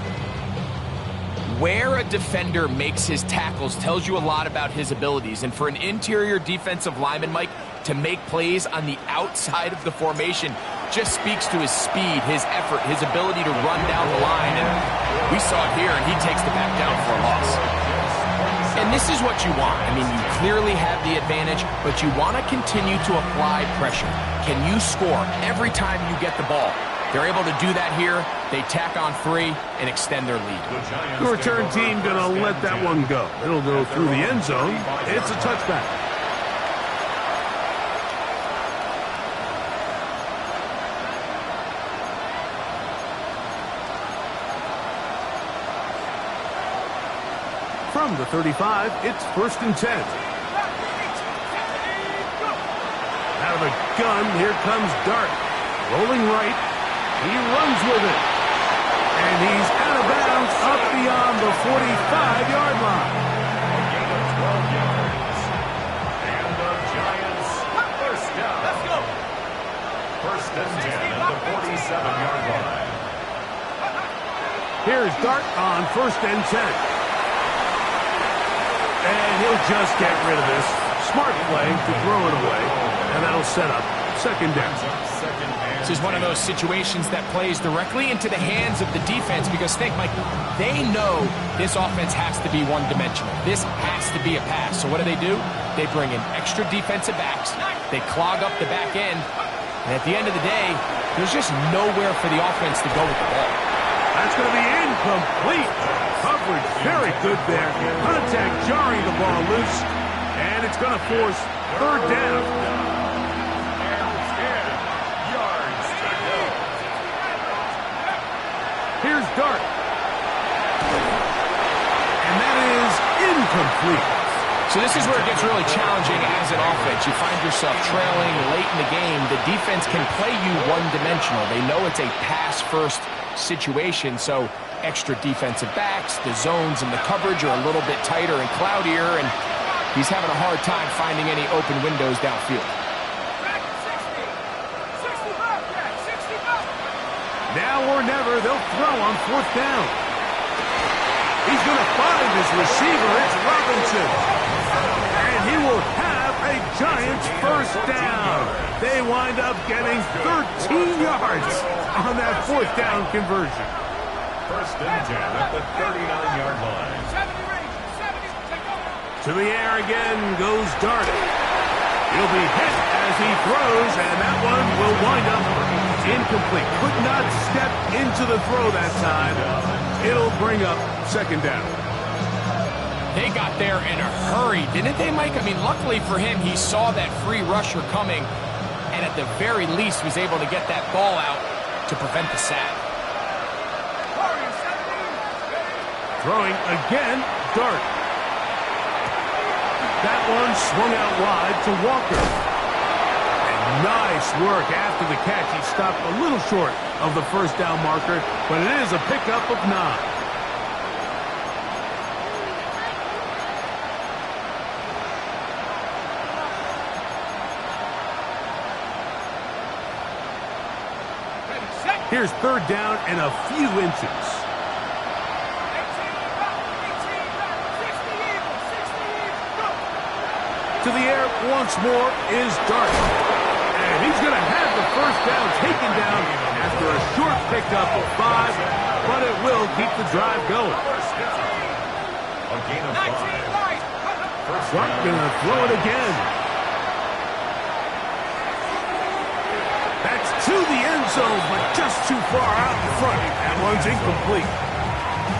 Where a defender makes his tackles tells you a lot about his abilities. And for an interior defensive lineman, Mike, to make plays on the outside of the formation just speaks to his speed, his effort, his ability to run down the line. And we saw it here, and he takes the back down for a loss. And this is what you want. I mean, you clearly have the advantage, but you want to continue to apply pressure. Can you score every time you get the ball? They're able to do that here. They tack on 3 and extend their lead. The return team going to let that one go. It'll go through the end zone. It's a touchback. From the 35, it's 1st and 10. Out of the gun, here comes Dart. Rolling right. He runs with it. And he's out of bounds up beyond the 45-yard line. A gain of 12 yards. And the Giants, 1st down. Let's go. 1st and 10 at the 47-yard line. Here's Dart on 1st and 10. And he'll just get rid of this. Smart play to throw it away. And that'll set up 2nd down. This is one of those situations that plays directly into the hands of the defense because, think, Mike, they know this offense has to be one-dimensional. This has to be a pass. So what do? They bring in extra defensive backs. They clog up the back end. And at the end of the day, there's just nowhere for the offense to go with the ball. That's going to be incomplete. Coverage very good there. Contact jarring the ball loose. And it's going to force 3rd down. And 10 yards to go. Here's Dart. And that is incomplete. So this is where it gets really challenging as an offense. You find yourself trailing late in the game. The defense can play you one-dimensional. They know it's a pass-first situation, so extra defensive backs, the zones and the coverage are a little bit tighter and cloudier, and he's having a hard time finding any open windows downfield. Now or never, they'll throw on 4th down. He's going to find his receiver. It's Robinson. And he will have a Giants 1st down. They wind up getting 13 yards on that 4th down conversion. 1st and 10 at the 39-yard line. To the air again goes Dart. He'll be hit as he throws, and that one will wind up incomplete. Could not step into the throw that time. It'll bring up 2nd down. They got there in a hurry, didn't they, Mike? I mean, luckily for him, he saw that free rusher coming, and at the very least was able to get that ball out to prevent the sack. Throwing again, Dart. That one swung out wide to Walker. And nice work after the catch. He stopped a little short of the 1st down marker, but it is a pickup of 9. Here's third down and a few inches. To the air once more is Dart. And he's going to have the first down taken down after a short pickup of 5, but it will keep the drive going. A gain of 5. Dart going to throw it again. That's to the end zone, but just too far out in front. That one's incomplete.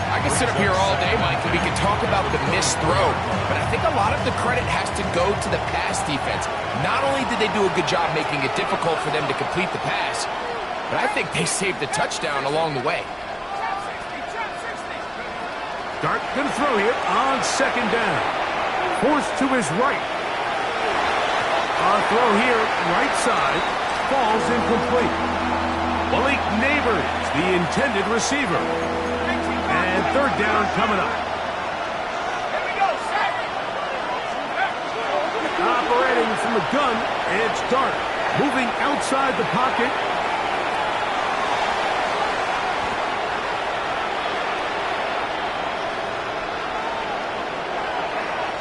I can sit up here all day, Mike, and we can talk about the missed throw, but I think a lot of the credit has to go to the pass defense. Not only did they do a good job making it difficult for them to complete the pass, but I think they saved a touchdown along the way. Dart going to throw here on second down. Forced to his right. A throw here, right side, falls incomplete. Malik Neighbors, the intended receiver. And third down coming up. Operating from the gun, it's Dart. Moving outside the pocket.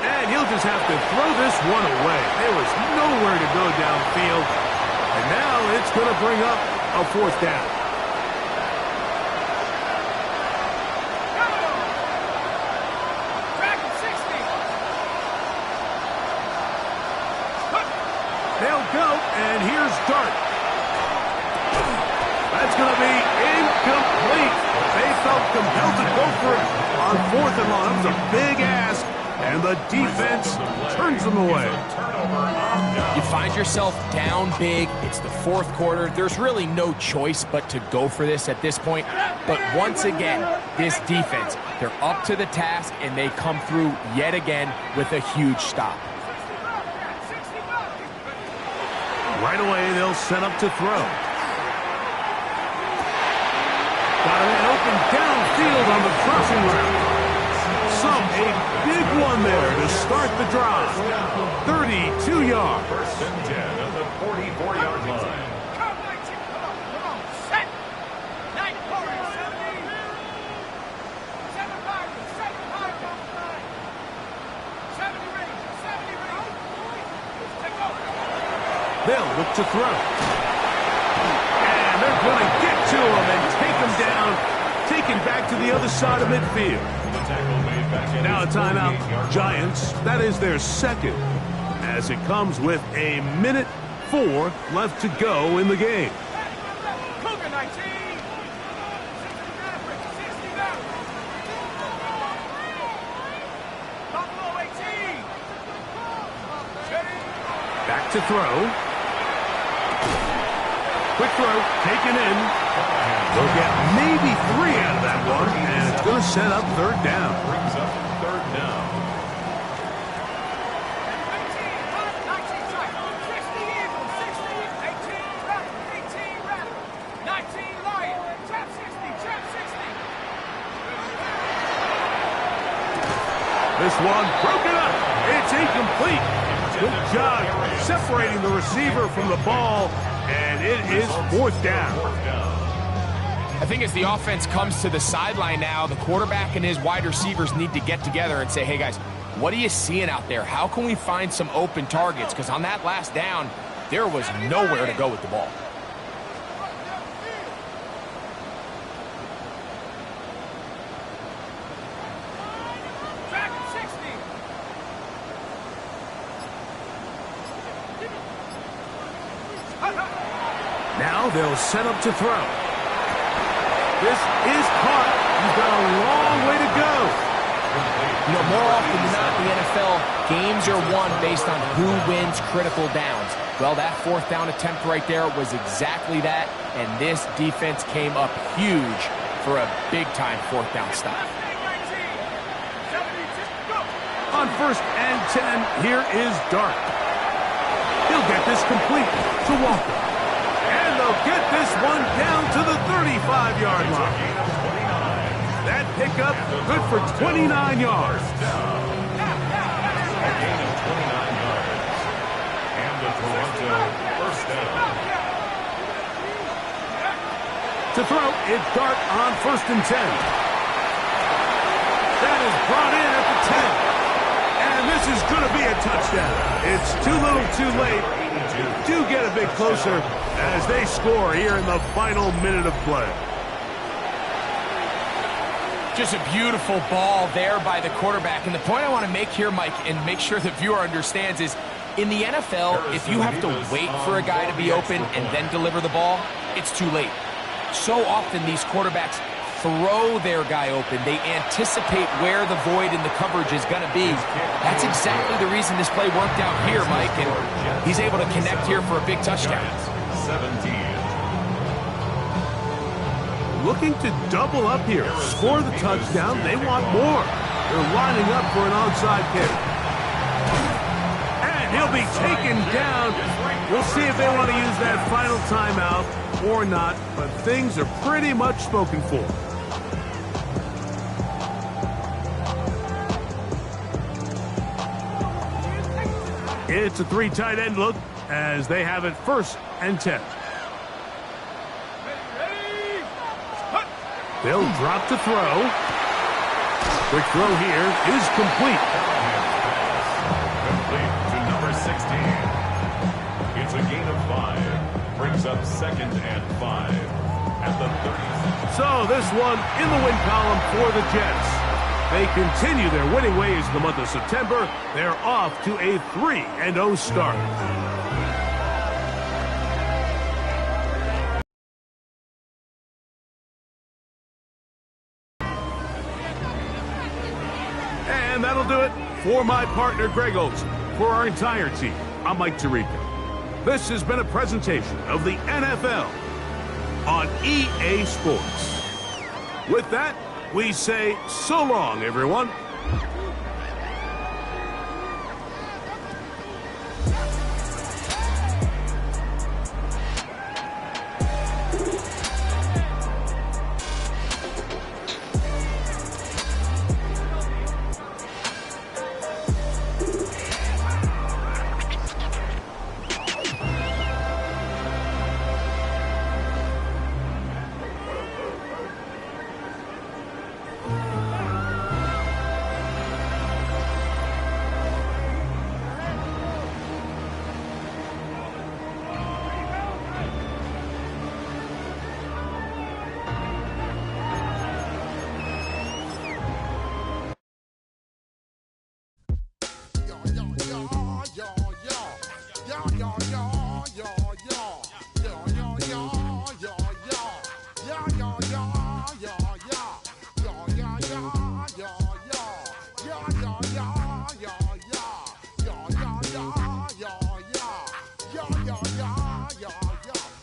And he'll just have to throw this one away. There was nowhere to go downfield. And now it's going to bring up a fourth down. They'll go, and here's Dart. That's going to be incomplete. They felt compelled to go for it on fourth and long. That was a big ask, and the defense turns them away. You find yourself down big. It's the fourth quarter. There's really no choice but to go for this at this point. But once again, this defense, they're up to the task, and they come through yet again with a huge stop. Right away, they'll set up to throw. Got a man open downfield on the crossing route. So, a big one there to start the drive. 32 yards. First and 10 at the 44-yard line. They'll look to throw. And they're going to get to him and take him down, taken back to the other side of midfield. Now a timeout. Giants, that is their second, as it comes with a minute 4 left to go in the game. Cougar 19. Buffalo 18. Back to throw. Quick throw, taken in. They'll get maybe 3 out of that one, and it's going to set up third down. Brings up third down. 19 Lion, trap 60, trap 60. This one broken up. It's incomplete. Good job separating the receiver from the ball, and it is fourth down. I think as the offense comes to the sideline now, the quarterback and his wide receivers need to get together and say, hey, guys, what are you seeing out there? How can we find some open targets? Because on that last down, there was nowhere to go with the ball. Now they'll set up to throw. This is caught. He's got a long way to go. You know, more often than not in the NFL, games are won based on who wins critical downs. Well, that fourth down attempt right there was exactly that, and this defense came up huge for a big-time fourth down stop. On first and 10, here is Dart. He'll get this complete to Walker. And they'll get this one down to the 35-yard line. That pickup good for 29 yards. A gain of 29 yards. And the Toronto first down. To throw, it's Dart on 1st and 10. That is brought in at the 10. And this is going to be a touchdown. It's too little too late. Do get a bit closer as they score here in the final minute of play. Just a beautiful ball there by the quarterback. And the point I want to make here, Mike, and make sure the viewer understands is, in the NFL, if you have to wait for a guy to be open and then deliver the ball, it's too late. So often these quarterbacks throw their guy open. They anticipate where the void in the coverage is going to be. That's exactly the reason this play worked out here, Mike, and he's able to connect here for a big touchdown. 17. Looking to double up here. Score the touchdown. They want more. They're lining up for an onside kick. And he'll be taken down. We'll see if they want to use that final timeout or not, but things are pretty much spoken for. It's a 3 tight end look as they have it 1st and 10. They'll drop to throw. Quick throw here is complete. Complete to number 16. It's a gain of 5. Brings up 2nd and 5 at the 30. So this one in the win column for the Jets. They continue their winning ways in the month of September. They're off to a 3-0 start. And that'll do it for my partner, Greg Olson. For our entire team, I'm Mike Tirico. This has been a presentation of the NFL on EA Sports. With that, we say so long, everyone.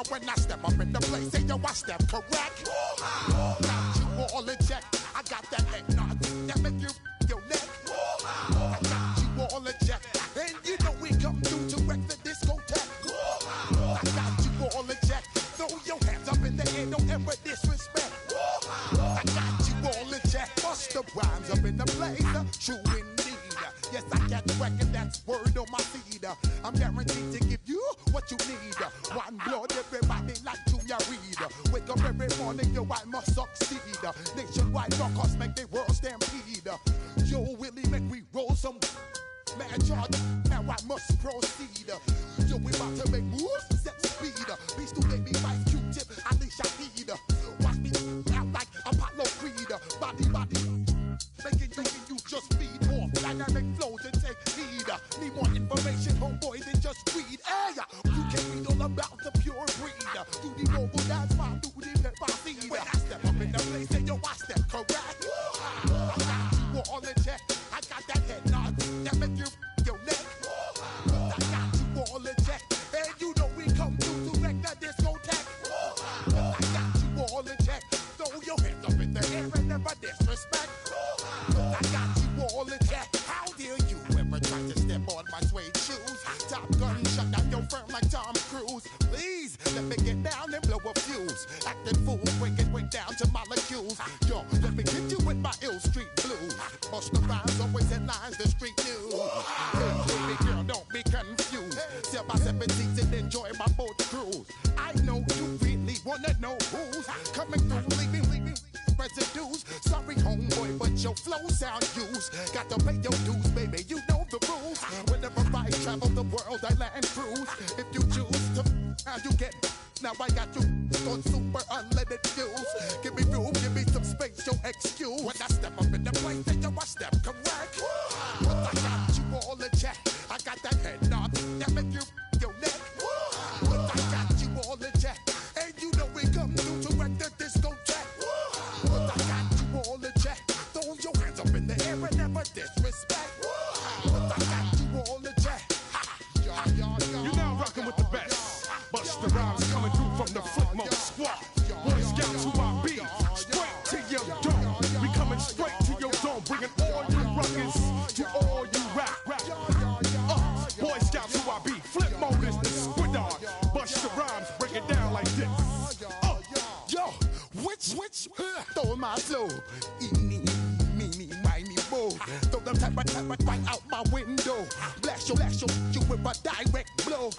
When I step up in the place, say yo, I step correct. Got you all in check. I got that head nod that make you your neck. I got you all in check, and you know we come through to wreck the discotheque. I got you all in check. Throw your hands up in the air, don't ever disrespect. I got you all in check. Bust the rhymes up in the place, true indeed. Yes, I got the record, that's word on my feed. I'm guaranteed to give you what you need. One blood, everybody like Junior Reed. Wake up every morning, yo, I must succeed. Nationwide rockers make the world stampede. Yo, Willie, make we roll some mad charge. Now I must proceed. Yo, we about to make moves, set speed. Beast to baby, Vice Q-tip, Alicia Heed. Watch me out like Apollo Creed. Body, making you just feed more dynamic flows and take heed. Need more information, homeboy, than just read. Hey, you can read all about the pure breed. Do the noble dance, my do the pepper seed. When I step up in the place, say yo, I step correct. I got you all in check. I got that head nod that make you your neck. I got you all in check, and you know we come through to wreck the discotheque. I got you all in check. Throw your hands up in the air and never disrespect. I got you all in check. How dare you ever try to step on my suede shoes? Top gun shut down your firm like Tom Cruise. Please let me get down and blow a fuse. Acting fool, breaking way down to molecules. Yo, let me get you with my ill street blues. Bust the rhymes, always headlines, the street news. Hey, baby girl, don't be confused. Sell my 17s and enjoy my boat cruise. I know you really wanna know who's coming sound use. Got to pay your dues, baby, you know the rules. Whenever I travel the world, I land cruise. If you choose to, how you get. Now I got you on super unlimited views. Give me room, give me some space, your excuse. When I step up in the place, then you I step correct. But I got you all in check. I got that head nod that make you your neck. But I got you all in check. And you know we come through to wreck the discotheque. But I got you all in check. Throw your hands up in the air and never disrespect. But I got you all in check. You're now rocking with the best. Busta Rhymes coming through from the Flipmode Squad. Boy Scouts who I be, straight to your dome. We coming straight to your dome, bringing all you rockers to all you rap. Boy Scouts who I be, Flipmode is the squid on. Busta Rhymes break it down like this. Yo, which, throw my flow. Eeny, meeny, miny, mo. Throw them type right out my window. Blast your, you with a direct blow.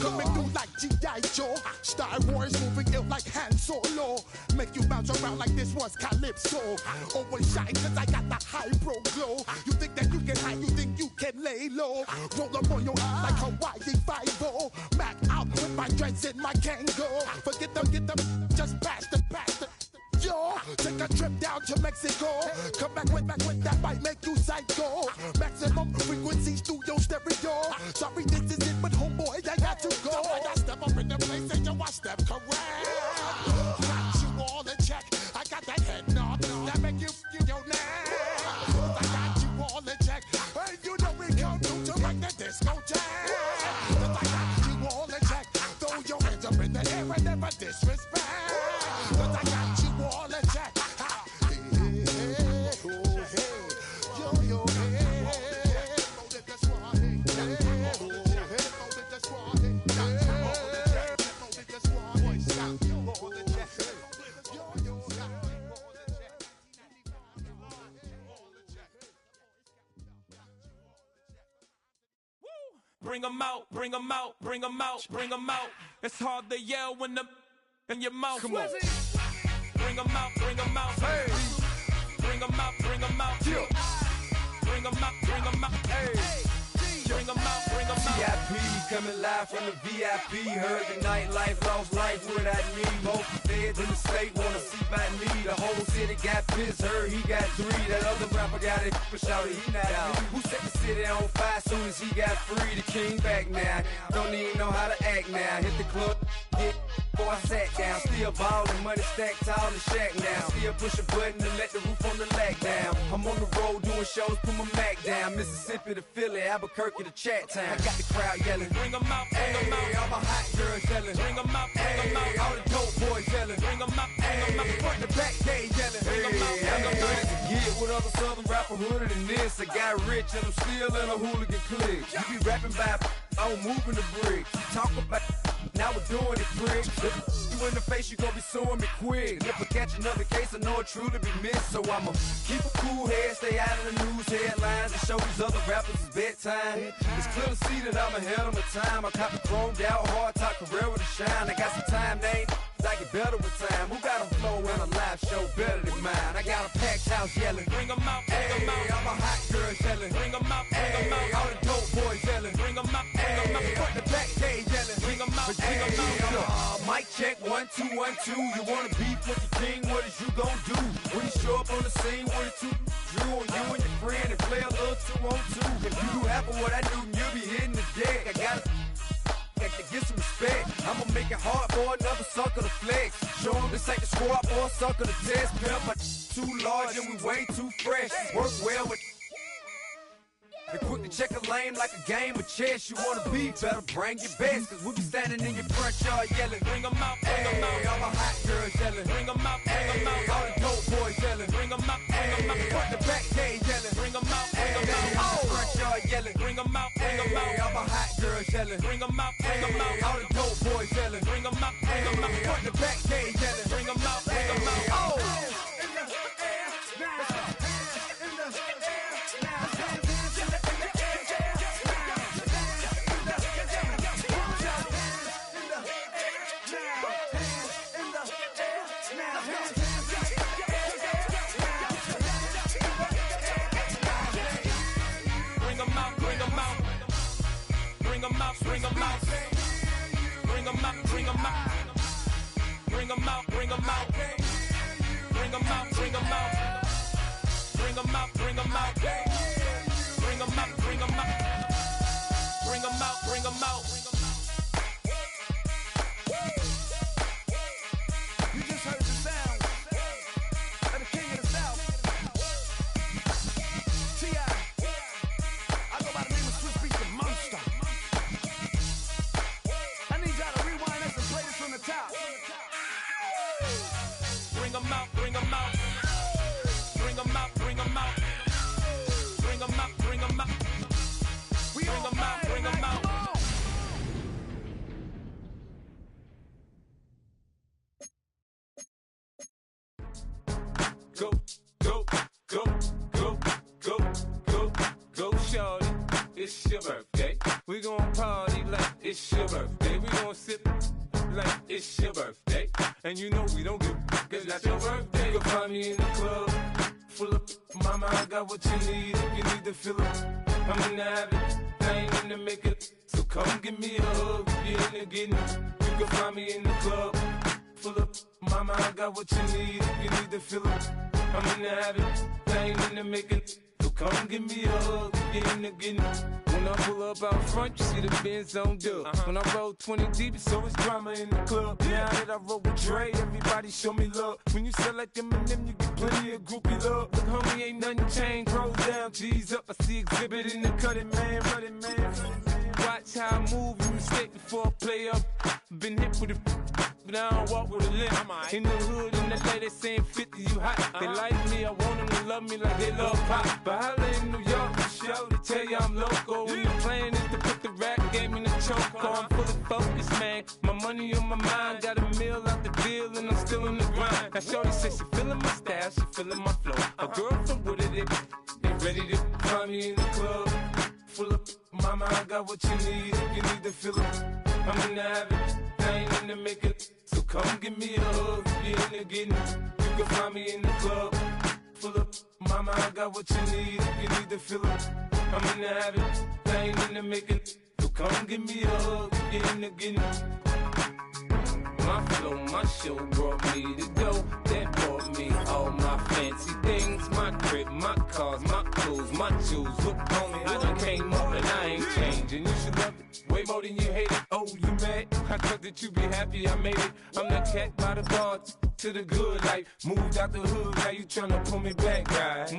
Coming through like G.I. Joe. Star Wars moving ill like Han Solo. Make you bounce around like this was Calypso. Always shine cause I got the high pro glow. You think that you can hide, you think you can lay low. Roll up on your eye like Hawaii 5-0. Back out with my dreads in my Kango. Forget them, just pass the. Yo, take a trip down to Mexico. Come back with that might make you psycho. Maximum frequencies through your stereo. Sorry, this is it, but homeboy, I got to go. I got step up in the place and you I step correct. Got you all in check. I got that head nod that make you feel your neck. I got you all in check. And you know we come through to wreck the discotheque. I got you all in check. Throw your hands up in the air and never disrespect. I got you all in check. Bring 'em out, bring 'em out, bring 'em out, bring 'em out. It's hard to yell when the in your mouth. Come on. Bring 'em out, bring 'em out. Hey. Bring 'em out, bring 'em out. Yeah. Bring 'em out, bring 'em out. Hey. Bring 'em out, bring 'em out. VIP coming live from the VIP. Heard the nightlife, lost life without me. Both feds in the state wanna see by me. The whole city got pissed, heard he got 3. That other rapper got it, but shouted he not out. Who set the city on fire soon as he got free? The king back now, don't even know how to act now. Hit the club, hit. Before I sat down, still ballin', money stacked tall in the shack now. Still push a button to let the roof on the lag down. I'm on the road doing shows, put my Mac down. Mississippi to Philly, Albuquerque to Chat Town. I got the crowd yelling, bring 'em out, bring 'em out. All my hot girls yelling, bring 'em out, bring 'em out. All the dope boys yelling, bring 'em out, bring 'em out. Front the back, they yelling, bring 'em out, bring 'em out. I'm good to get with other southern rapper hooded than this. I got rich and I'm still in a hooligan clique. You be rapping by, I'm moving the bricks. Talk about, now we're doing it, prick. You in the face, you gon' be suing me quick. If I catch another case, I know it truly be missed. So I'ma keep a cool head, stay out of the news headlines, and show these other rappers it's bedtime. It's clear to see that I'm ahead of my time. I cop the chromed out, hard top career with a shine. I got some time, they ain't I get better with time. Who got a flow and a live show better than mine? I got a packed house yelling, bring 'em out, bring 'em out. All my hot girls yelling, bring 'em out, bring 'em out. All the dope boys yelling, bring 'em out, bring 'em out. Front the back, they yelling, bring 'em out, bring 'em out. Mic check, 1 2 1 2. You wanna beef with the king? What is you gon' do when you show up on the scene with a 2 Drew on you and your friend and play a little 2-on-2? If you do half of what I do, you'll be hitting the deck. I gotta get some respect. I'ma make it hard for another sucker to flex. Show 'em this ain't the squad or a sucker to test. Pimp, my too large and we way too fresh. Work well with. And quick to check a lane like a game of chess. You wanna be better, bring your best. Cause we be standing in your front yard yelling, bring 'em out, bring 'em out. All my hot girls yelling, bring 'em out, bring 'em out. All the dope boys yelling, bring 'em out, bring 'em out. Front the back, they yelling, bring 'em out, bring 'em out. Front yard yelling, bring 'em out, bring 'em out. All my hot girls yelling, bring 'em out, bring 'em out. All the dope boys yelling, bring 'em out, bring 'em out. Front the back, they yelling, bring 'em out, bring 'em out. it's your birthday. We gon' party like it's your birthday. We gon' sip like it's your birthday. And you know we don't give cause that's your birthday. You'll find me in the club full of mama, I got what you need if you need to fill up. I'm in the habit, I ain't in the makeup. So come give me a hug if you're in the getting. You can find me in the club full of mama, I got what you need if you need to fill up. I'm in the habit, I ain't in the making. So come give me a hug if you're in the getting. When I pull up out front, you see the Benz on dub. When I roll 20 deep, it's always drama in the club. Now that I roll with Dre, everybody show me love. When you sell like them and them, you get plenty of groupie love. Look, homie, ain't nothing changed. Roll down, G's up. I see exhibit in the cutting, man. Running, man. Watch how I move, you mistake before I play up. Been hit with it, but I don't walk with a limp. In the hood, in the lady saying 50, you hot. They like me, I want them to love me like they love pop. But holla in New York, for show, they tell you I'm local. And the plan is to put the rap game in the choke. I'm fully focused, man. My money on my mind, got a meal out the deal, and I'm still in the grind. Now shorty says she feeling my style, she feeling my flow. A girl from Wooded, they ready to find me in the club. Full of mama, I got what you need if you need to fill up. I'm in the habit, I ain't in the makeup. So come give me a hug if you're in the getting. You can find me in the club full of mama, I got what you need if you need to fill up. I'm in the habit, I ain't in the making. So come give me a hug if you're in the getting. My flow, my show brought me to go. That brought me all my fancy things. My crib, my cars, my clothes, my jewels. Look, homie, I done came up and I ain't changing. You should love it way more than you hate it. Oh, you mad? I thought that you be happy I made it. I'm the cat by the bar to the good life. Moved out the hood, now you tryna pull me back, right?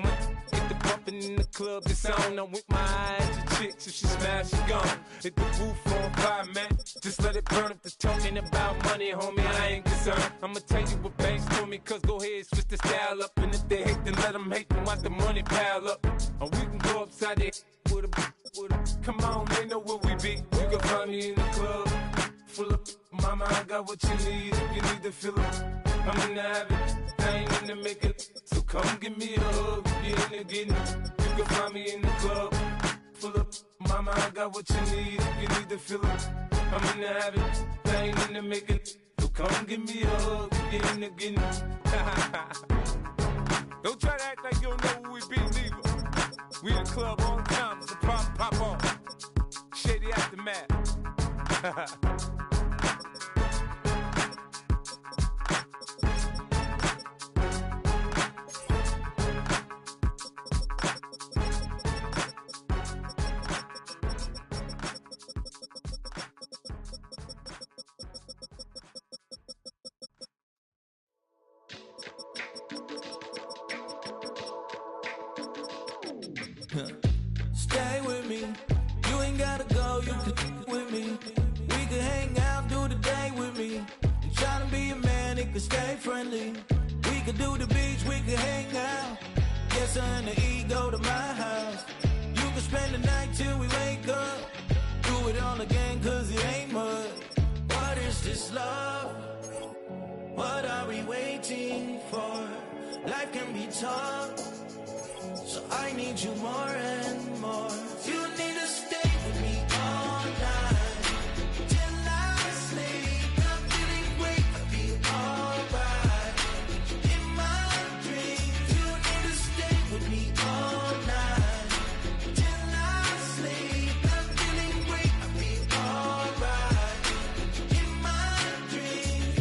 Get the bumpin' in the club, the sound. I'm with my eyes to chicks. If she smash, she gone. Hit the roof on fire, man. Just let it burn. If they're talking about money, homie, I ain't concerned. I'ma tell you what banks told me, cause go ahead, switch the style up. And if they hate, then let them hate, then watch the money pile up. Or we can go upside there with a. Come on, they know where we be. You can find me in the club full of mama, I got what you need if you need to fill up. I'm in the habit, I ain't in the making. So come give me a hug if you're in the getting. You can find me in the club full of mama, I got what you need if you need to fill up. I'm in the habit, I ain't in the making. So come give me a hug if you're in the getting. Don't try to act like you don't know who we be, neither. We in the club on time, so pop on. Shady Aftermath. Stay with me. You ain't gotta go, you can with me. We can hang out, do the day with me. You tryna be a man, it can stay friendly. We could do the beach, we can hang out. Get something to eat, go to my house. You can spend the night till we wake up. Do it all again, cause it ain't mud. What is this love? What are we waiting for? Life can be tough, so I need you more and more. You need to stay with me all night till I sleep. I'm feeling great, I'll be alright. In my dreams, you need to stay with me all night till I sleep. I'm feeling great, I'll be alright. In my dreams.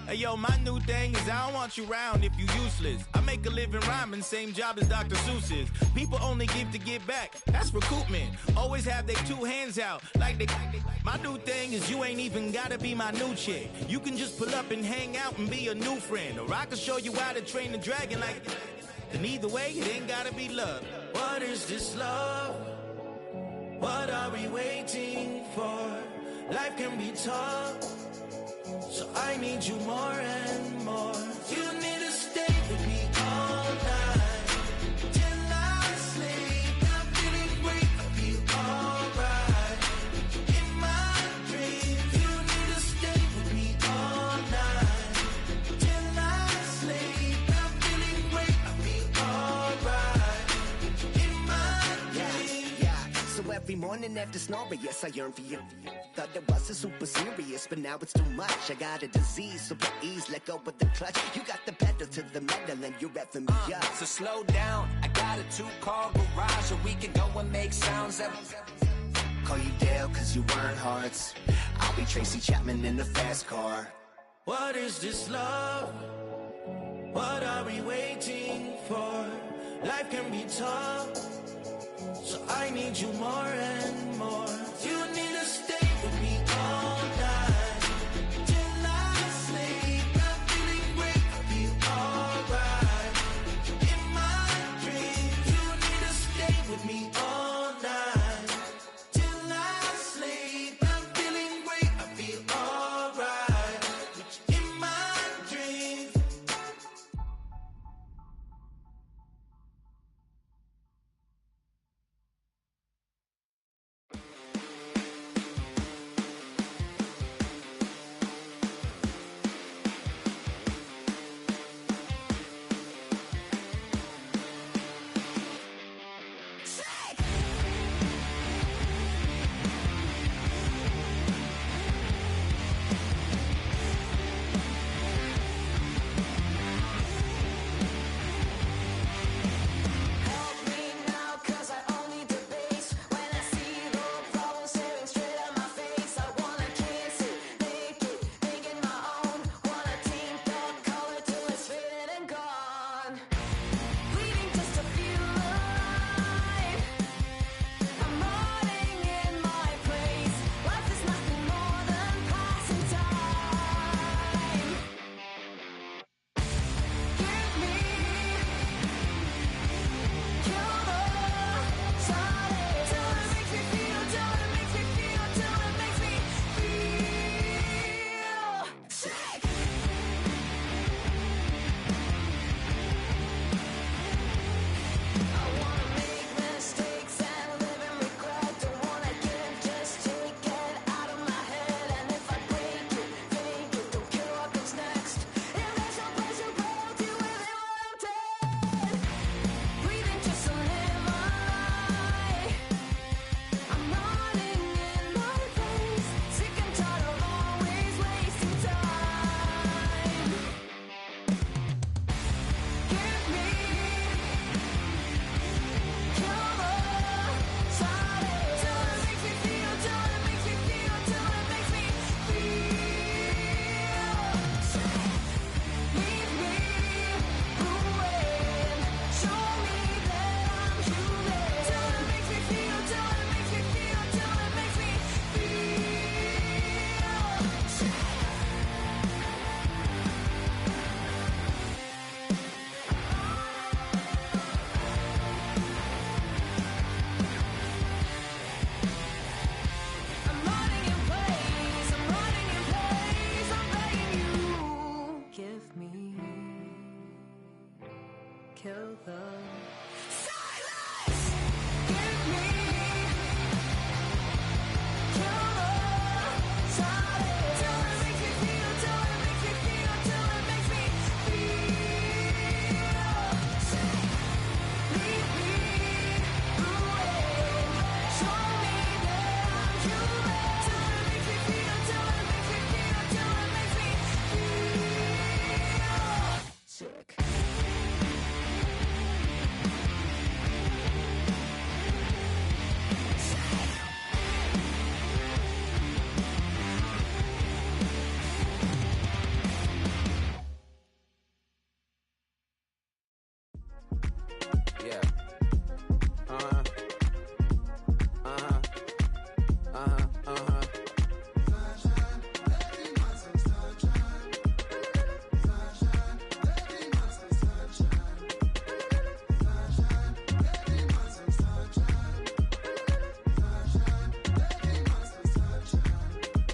Hey yo, my new thing is I don't want you around if you useless. I make a living rhyming, same job as Dr. Seuss's. People only give to get back, that's recoupment. Always have their two hands out, like they. My new thing is you ain't even gotta be my new chick. You can just pull up and hang out and be a new friend. Or I can show you how to train the dragon like. And either way, it ain't gotta be love. What is this love? What are we waiting for? Life can be tough, so I need you more and more. You need to stay with me all night till I sleep. I'm feeling great, I'll be alright. In my dreams, you need to stay with me all night till I sleep. I'm feeling great, I'll be alright. In my dreams. So every morning after snoring. Yes, I yearn for you. Thought it wasn't super serious, but now it's too much. I got a disease, so please let go of the clutch. You got the pedal to the metal and you're revving me up. So slow down, I got a 2-car garage, so we can go and make sounds that... Call you Dale, cause you weren't hearts. I'll be Tracy Chapman in the fast car. What is this love? What are we waiting for? Life can be tough, so I need you more and more. You need to stay with me all night till I sleep. I'm feeling great, I feel alright. In my dreams, you need to stay with me all night till I sleep. I'm feeling great, I feel alright. In my dreams.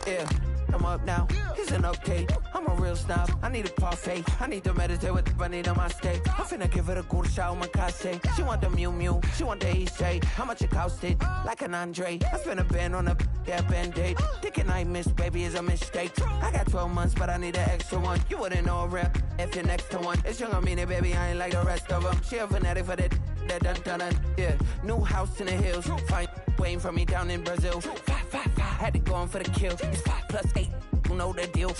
Yeah, I'm up now. He's an update. I'm a real snob. I need a parfait. I need to meditate with the bunny on my steak. I'm finna give her a good shot with my case. She want the Mew Mew. She want the East J. How much it costed? Like an Andre. I spent a band on a band-aid. Thinking I missed, baby, is a mistake. I got 12 months, but I need an extra one. You wouldn't know a rep if you're next to one. It's young, I mean it, baby, I ain't like the rest of them. She a fanatic for that dun. Yeah, new house in the hills. Fine, waiting for me down in Brazil. 5, had to go on for the kill. It's 5 plus 8, you know the deal.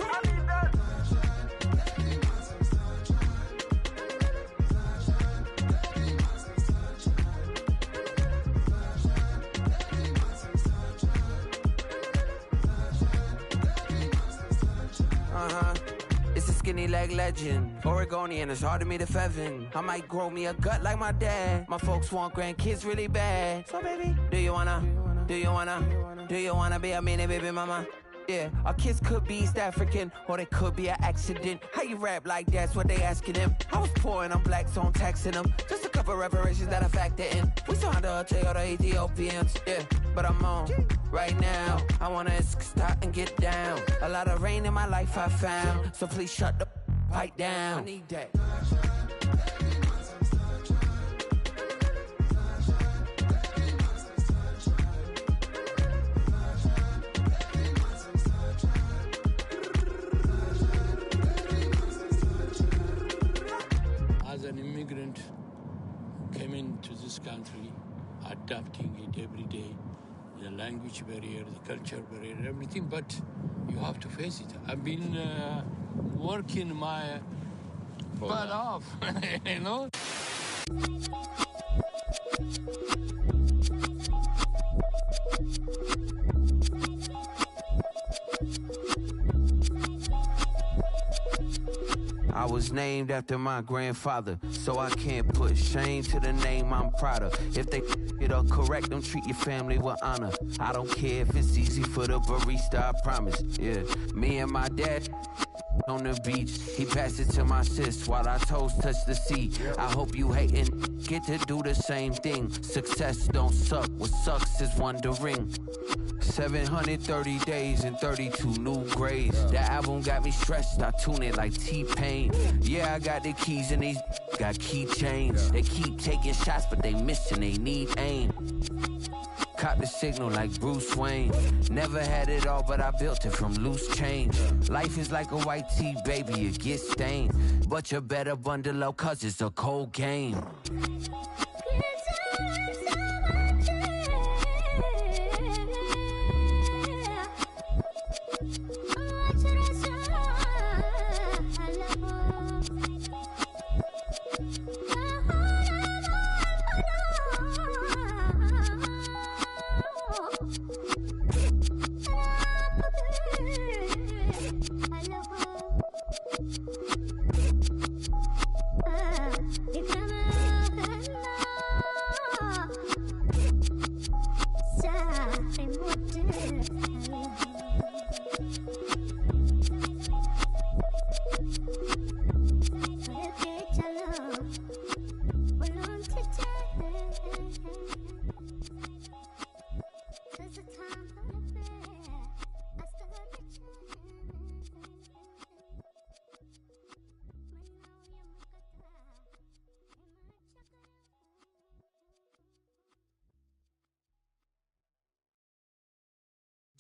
It's a skinny leg legend. Oregonian, it's hard to meet a Fevin. I might grow me a gut like my dad. My folks want grandkids really bad. So baby, do you wanna be a mini baby mama? Yeah, our kids could be East African, or they could be an accident. How you rap like that's what they asking him. I was poor and I'm black, so I'm taxing them. Just a couple reparations that I factor in. We saw the Toyota Ethiopians, yeah, but I'm on right now. I wanna stop and get down. A lot of rain in my life I found, so please shut the pipe down. I need that. As an immigrant who came into this country, adapting it every day, the language barrier, the culture barrier, everything, but you have to face it. I've been working my butt off, you know? I was named after my grandfather, so I can't put shame to the name I'm proud of. If they it up correct, them treat your family with honor. I don't care if it's easy for the barista, I promise. Yeah, me and my dad on the beach, he passed it to my sis while our toes touch the sea. I hope you hatin' get to do the same thing. Success don't suck, what sucks is wondering. 730 days and 32 new grades. That album got me stressed, I tune it like T-Pain. Yeah, I got the keys and these got keychains. They keep taking shots, but they missing, they need aim. Caught the signal like Bruce Wayne. Never had it all, but I built it from loose change. Life is like a white tee, baby, it gets stained. But you better bundle up, cause it's a cold game.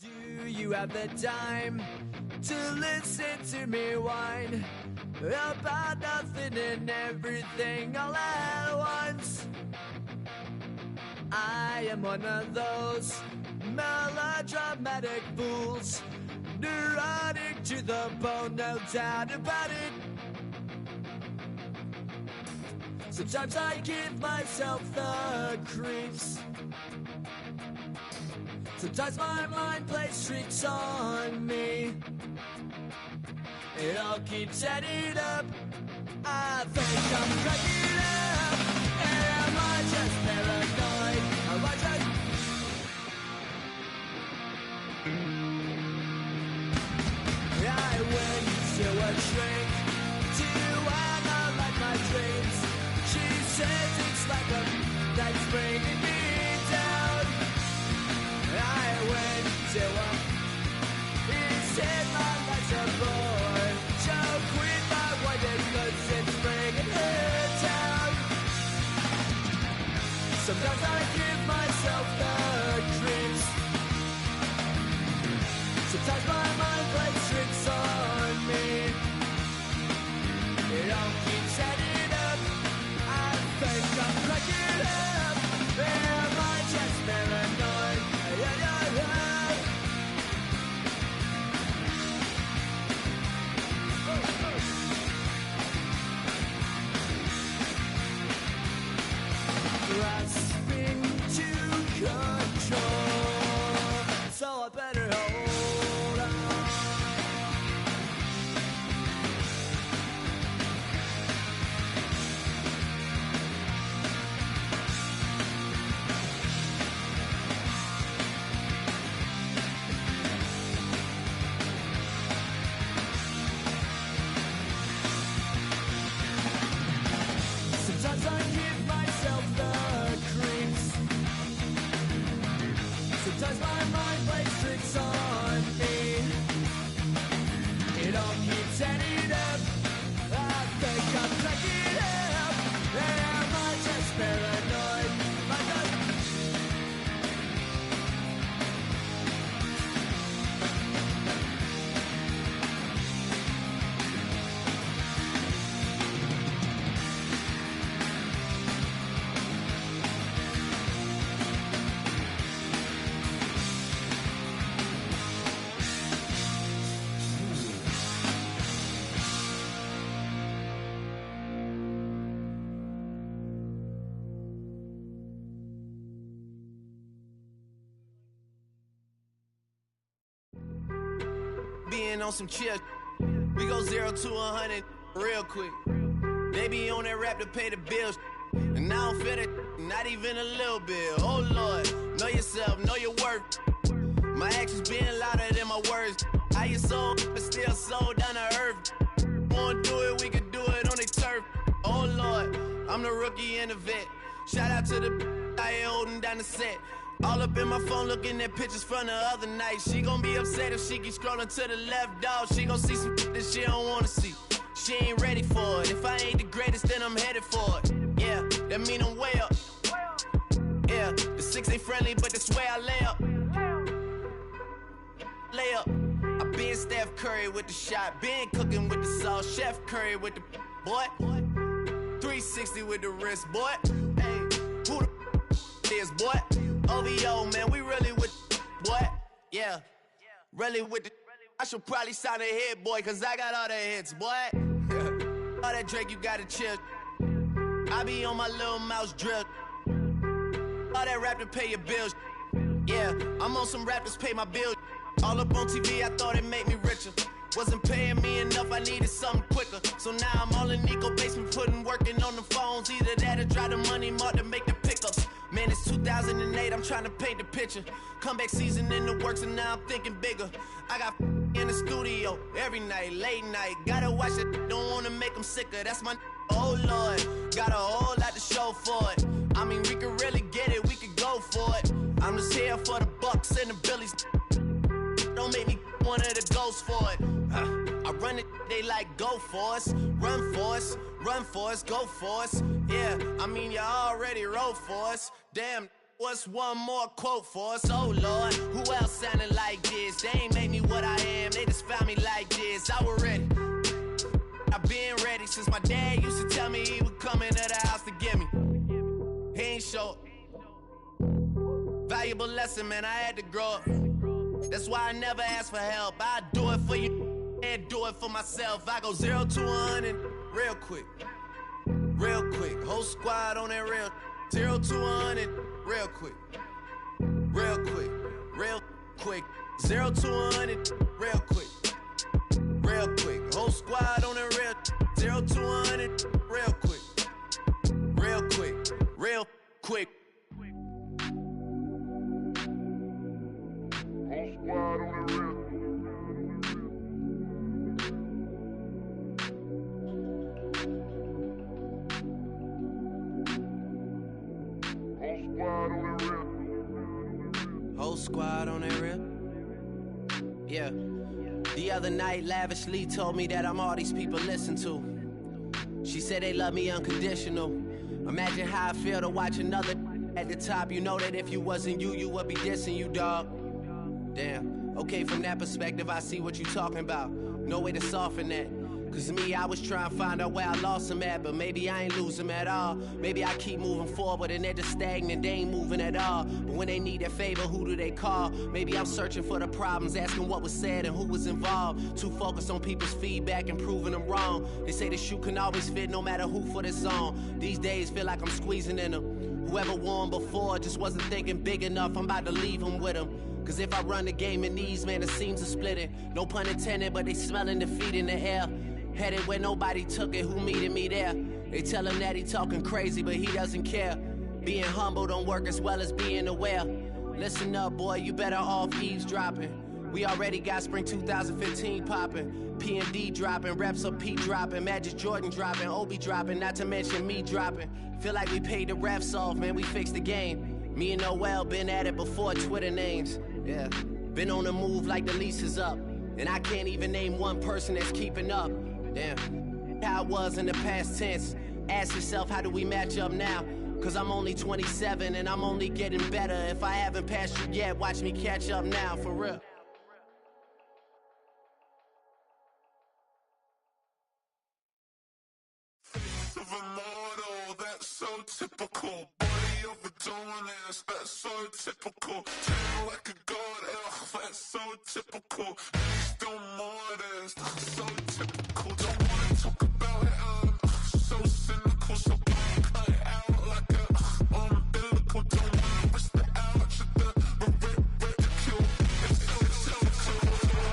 Do you have the time to listen to me whine about nothing and everything all at once? I am one of those melodramatic fools, neurotic to the bone, no doubt about it. Sometimes I give myself the creeps. Sometimes my mind plays tricks on me. It all keeps adding up. I think I'm cracking up. Am I just paranoid? Am I just... I went to a shrink to analyze my dreams. She says it's like a that's bringing me down. I went to a he said my life's a bore. Sometimes I give myself the creeps. Sometimes my mind plays tricks on me. It all keeps adding up. I think I'm cracking up. Am I just paranoid? Grasping to control, so I better hold on. Sometimes I give myself the creeps. Sometimes my mind plays tricks on me. It all keeps adding up. I think I'm cracking up. Am I just paranoid? My God. Being on some chill, we go 0 to 100 real quick. They be on that rap to pay the bills, and I don't feel it, not even a little bit. Oh Lord, know yourself, know your worth. My actions being louder than my words. How you sold, but still sold down to earth. Wanna do it, we can do it on the turf. Oh Lord, I'm the rookie and the vet. Shout out to the I ain't holding down the set. All up in my phone looking at pictures from the other night. She gon' be upset if she keep scrolling to the left, dog. She gon' see some that she don't wanna see. She ain't ready for it. If I ain't the greatest, then I'm headed for it. Yeah, that mean I'm way up. Yeah, the 6 ain't friendly, but that's where I lay up. Lay up. I been Steph Curry with the shot. Been cooking with the sauce. Chef Curry with the boy. 360 with the wrist, boy. Hey, who the is, boy? OVO, man, we really with boy. Yeah, really with the. I should probably sign a hit, boy, cause I got all the hits, boy. All that Drake, you gotta chill. I be on my little mouse drip. All that rap to pay your bills. Yeah, I'm on some rappers pay my bills. All up on TV, I thought it made me richer. Wasn't paying me enough, I needed something quicker. So now I'm all in Nico basement, working on the phones. Either that or try the money mark to make the pickups. Man, it's 2008, I'm trying to paint the picture. Comeback season in the works and now I'm thinking bigger. I got in the studio every night, late night. Gotta watch it, don't wanna make them sicker. That's my oh Lord, got a whole lot to show for it. I mean, we could really get it, we could go for it. I'm just here for the Bucks and the Billies. Don't make me one of the ghosts for it. I run it, they like go for us. Run for us, run for us, go for us. Yeah, I mean you already wrote for us. Damn, what's one more quote for us? Oh Lord, who else sounded like this? They ain't made me what I am, they just found me like this. I was ready, I've been ready since my dad used to tell me he would come into the house to get me. He ain't show. Valuable lesson, man, I had to grow up. That's why I never ask for help. I do it for you and do it for myself. I go 0 to 100 real quick. Real quick. Whole squad on that real. 0 to 100 real quick. Real quick. Real quick. 0 to 100 real quick. Real quick. Whole squad on that real. 0 to 100 real quick. Real quick. Real quick. Squad on the real. Whole squad on that real. Yeah. The other night, lavishly told me that I'm all these people listen to. She said they love me unconditional. Imagine how I feel to watch another At the top, you know that if you wasn't you, you would be dissing you, dog. Damn. Okay, from that perspective, I see what you talking about. No way to soften that. Cause me, I was trying to find out where I lost him at, but maybe I ain't lose him at all. Maybe I keep moving forward and they're just stagnant, they ain't moving at all. But when they need a favor, who do they call? Maybe I'm searching for the problems, asking what was said and who was involved. Too focused on people's feedback and proving them wrong. They say the shoe can always fit no matter who for this song. These days feel like I'm squeezing in them. Whoever won before just wasn't thinking big enough, I'm about to leave him with him. Cause if I run the game in these, man, the seams are splitting. No pun intended, but they smelling defeat in the air. Headed where nobody took it, who meeted me there? They tell him that he talking crazy, but he doesn't care. Being humble don't work as well as being aware. Listen up, boy, you better off eavesdropping. We already got spring 2015 popping. P&D dropping, reps of P dropping, Magic Jordan dropping, Obi dropping, not to mention me dropping. Feel like we paid the refs off, man, we fixed the game. Me and Noel been at it before Twitter names. Yeah, been on the move like the lease is up. And I can't even name one person that's keeping up. Damn, how it was in the past tense. Ask yourself, how do we match up now? Cause I'm only 27 and I'm only getting better. If I haven't passed you yet, watch me catch up now, for real. Of a model, that's so typical. Body overdoing this, that's so typical. Tail like a god, ugh, that's so typical. Still modest, so typical. Don't wanna talk about it, so cynical. So cut it out like a umbilical. Don't wanna risk the ouch of the ridicule. It's so typical.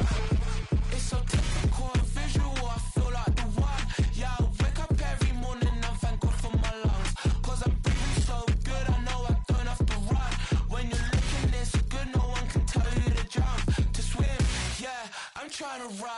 It's so typical and visual, I feel like the one. Yeah, I wake up every morning and thank God for my lungs. Cause I'm breathing so good, I know I don't have to run. When you're looking this good, no one can tell you to jump, to swim. Yeah, I'm trying to run.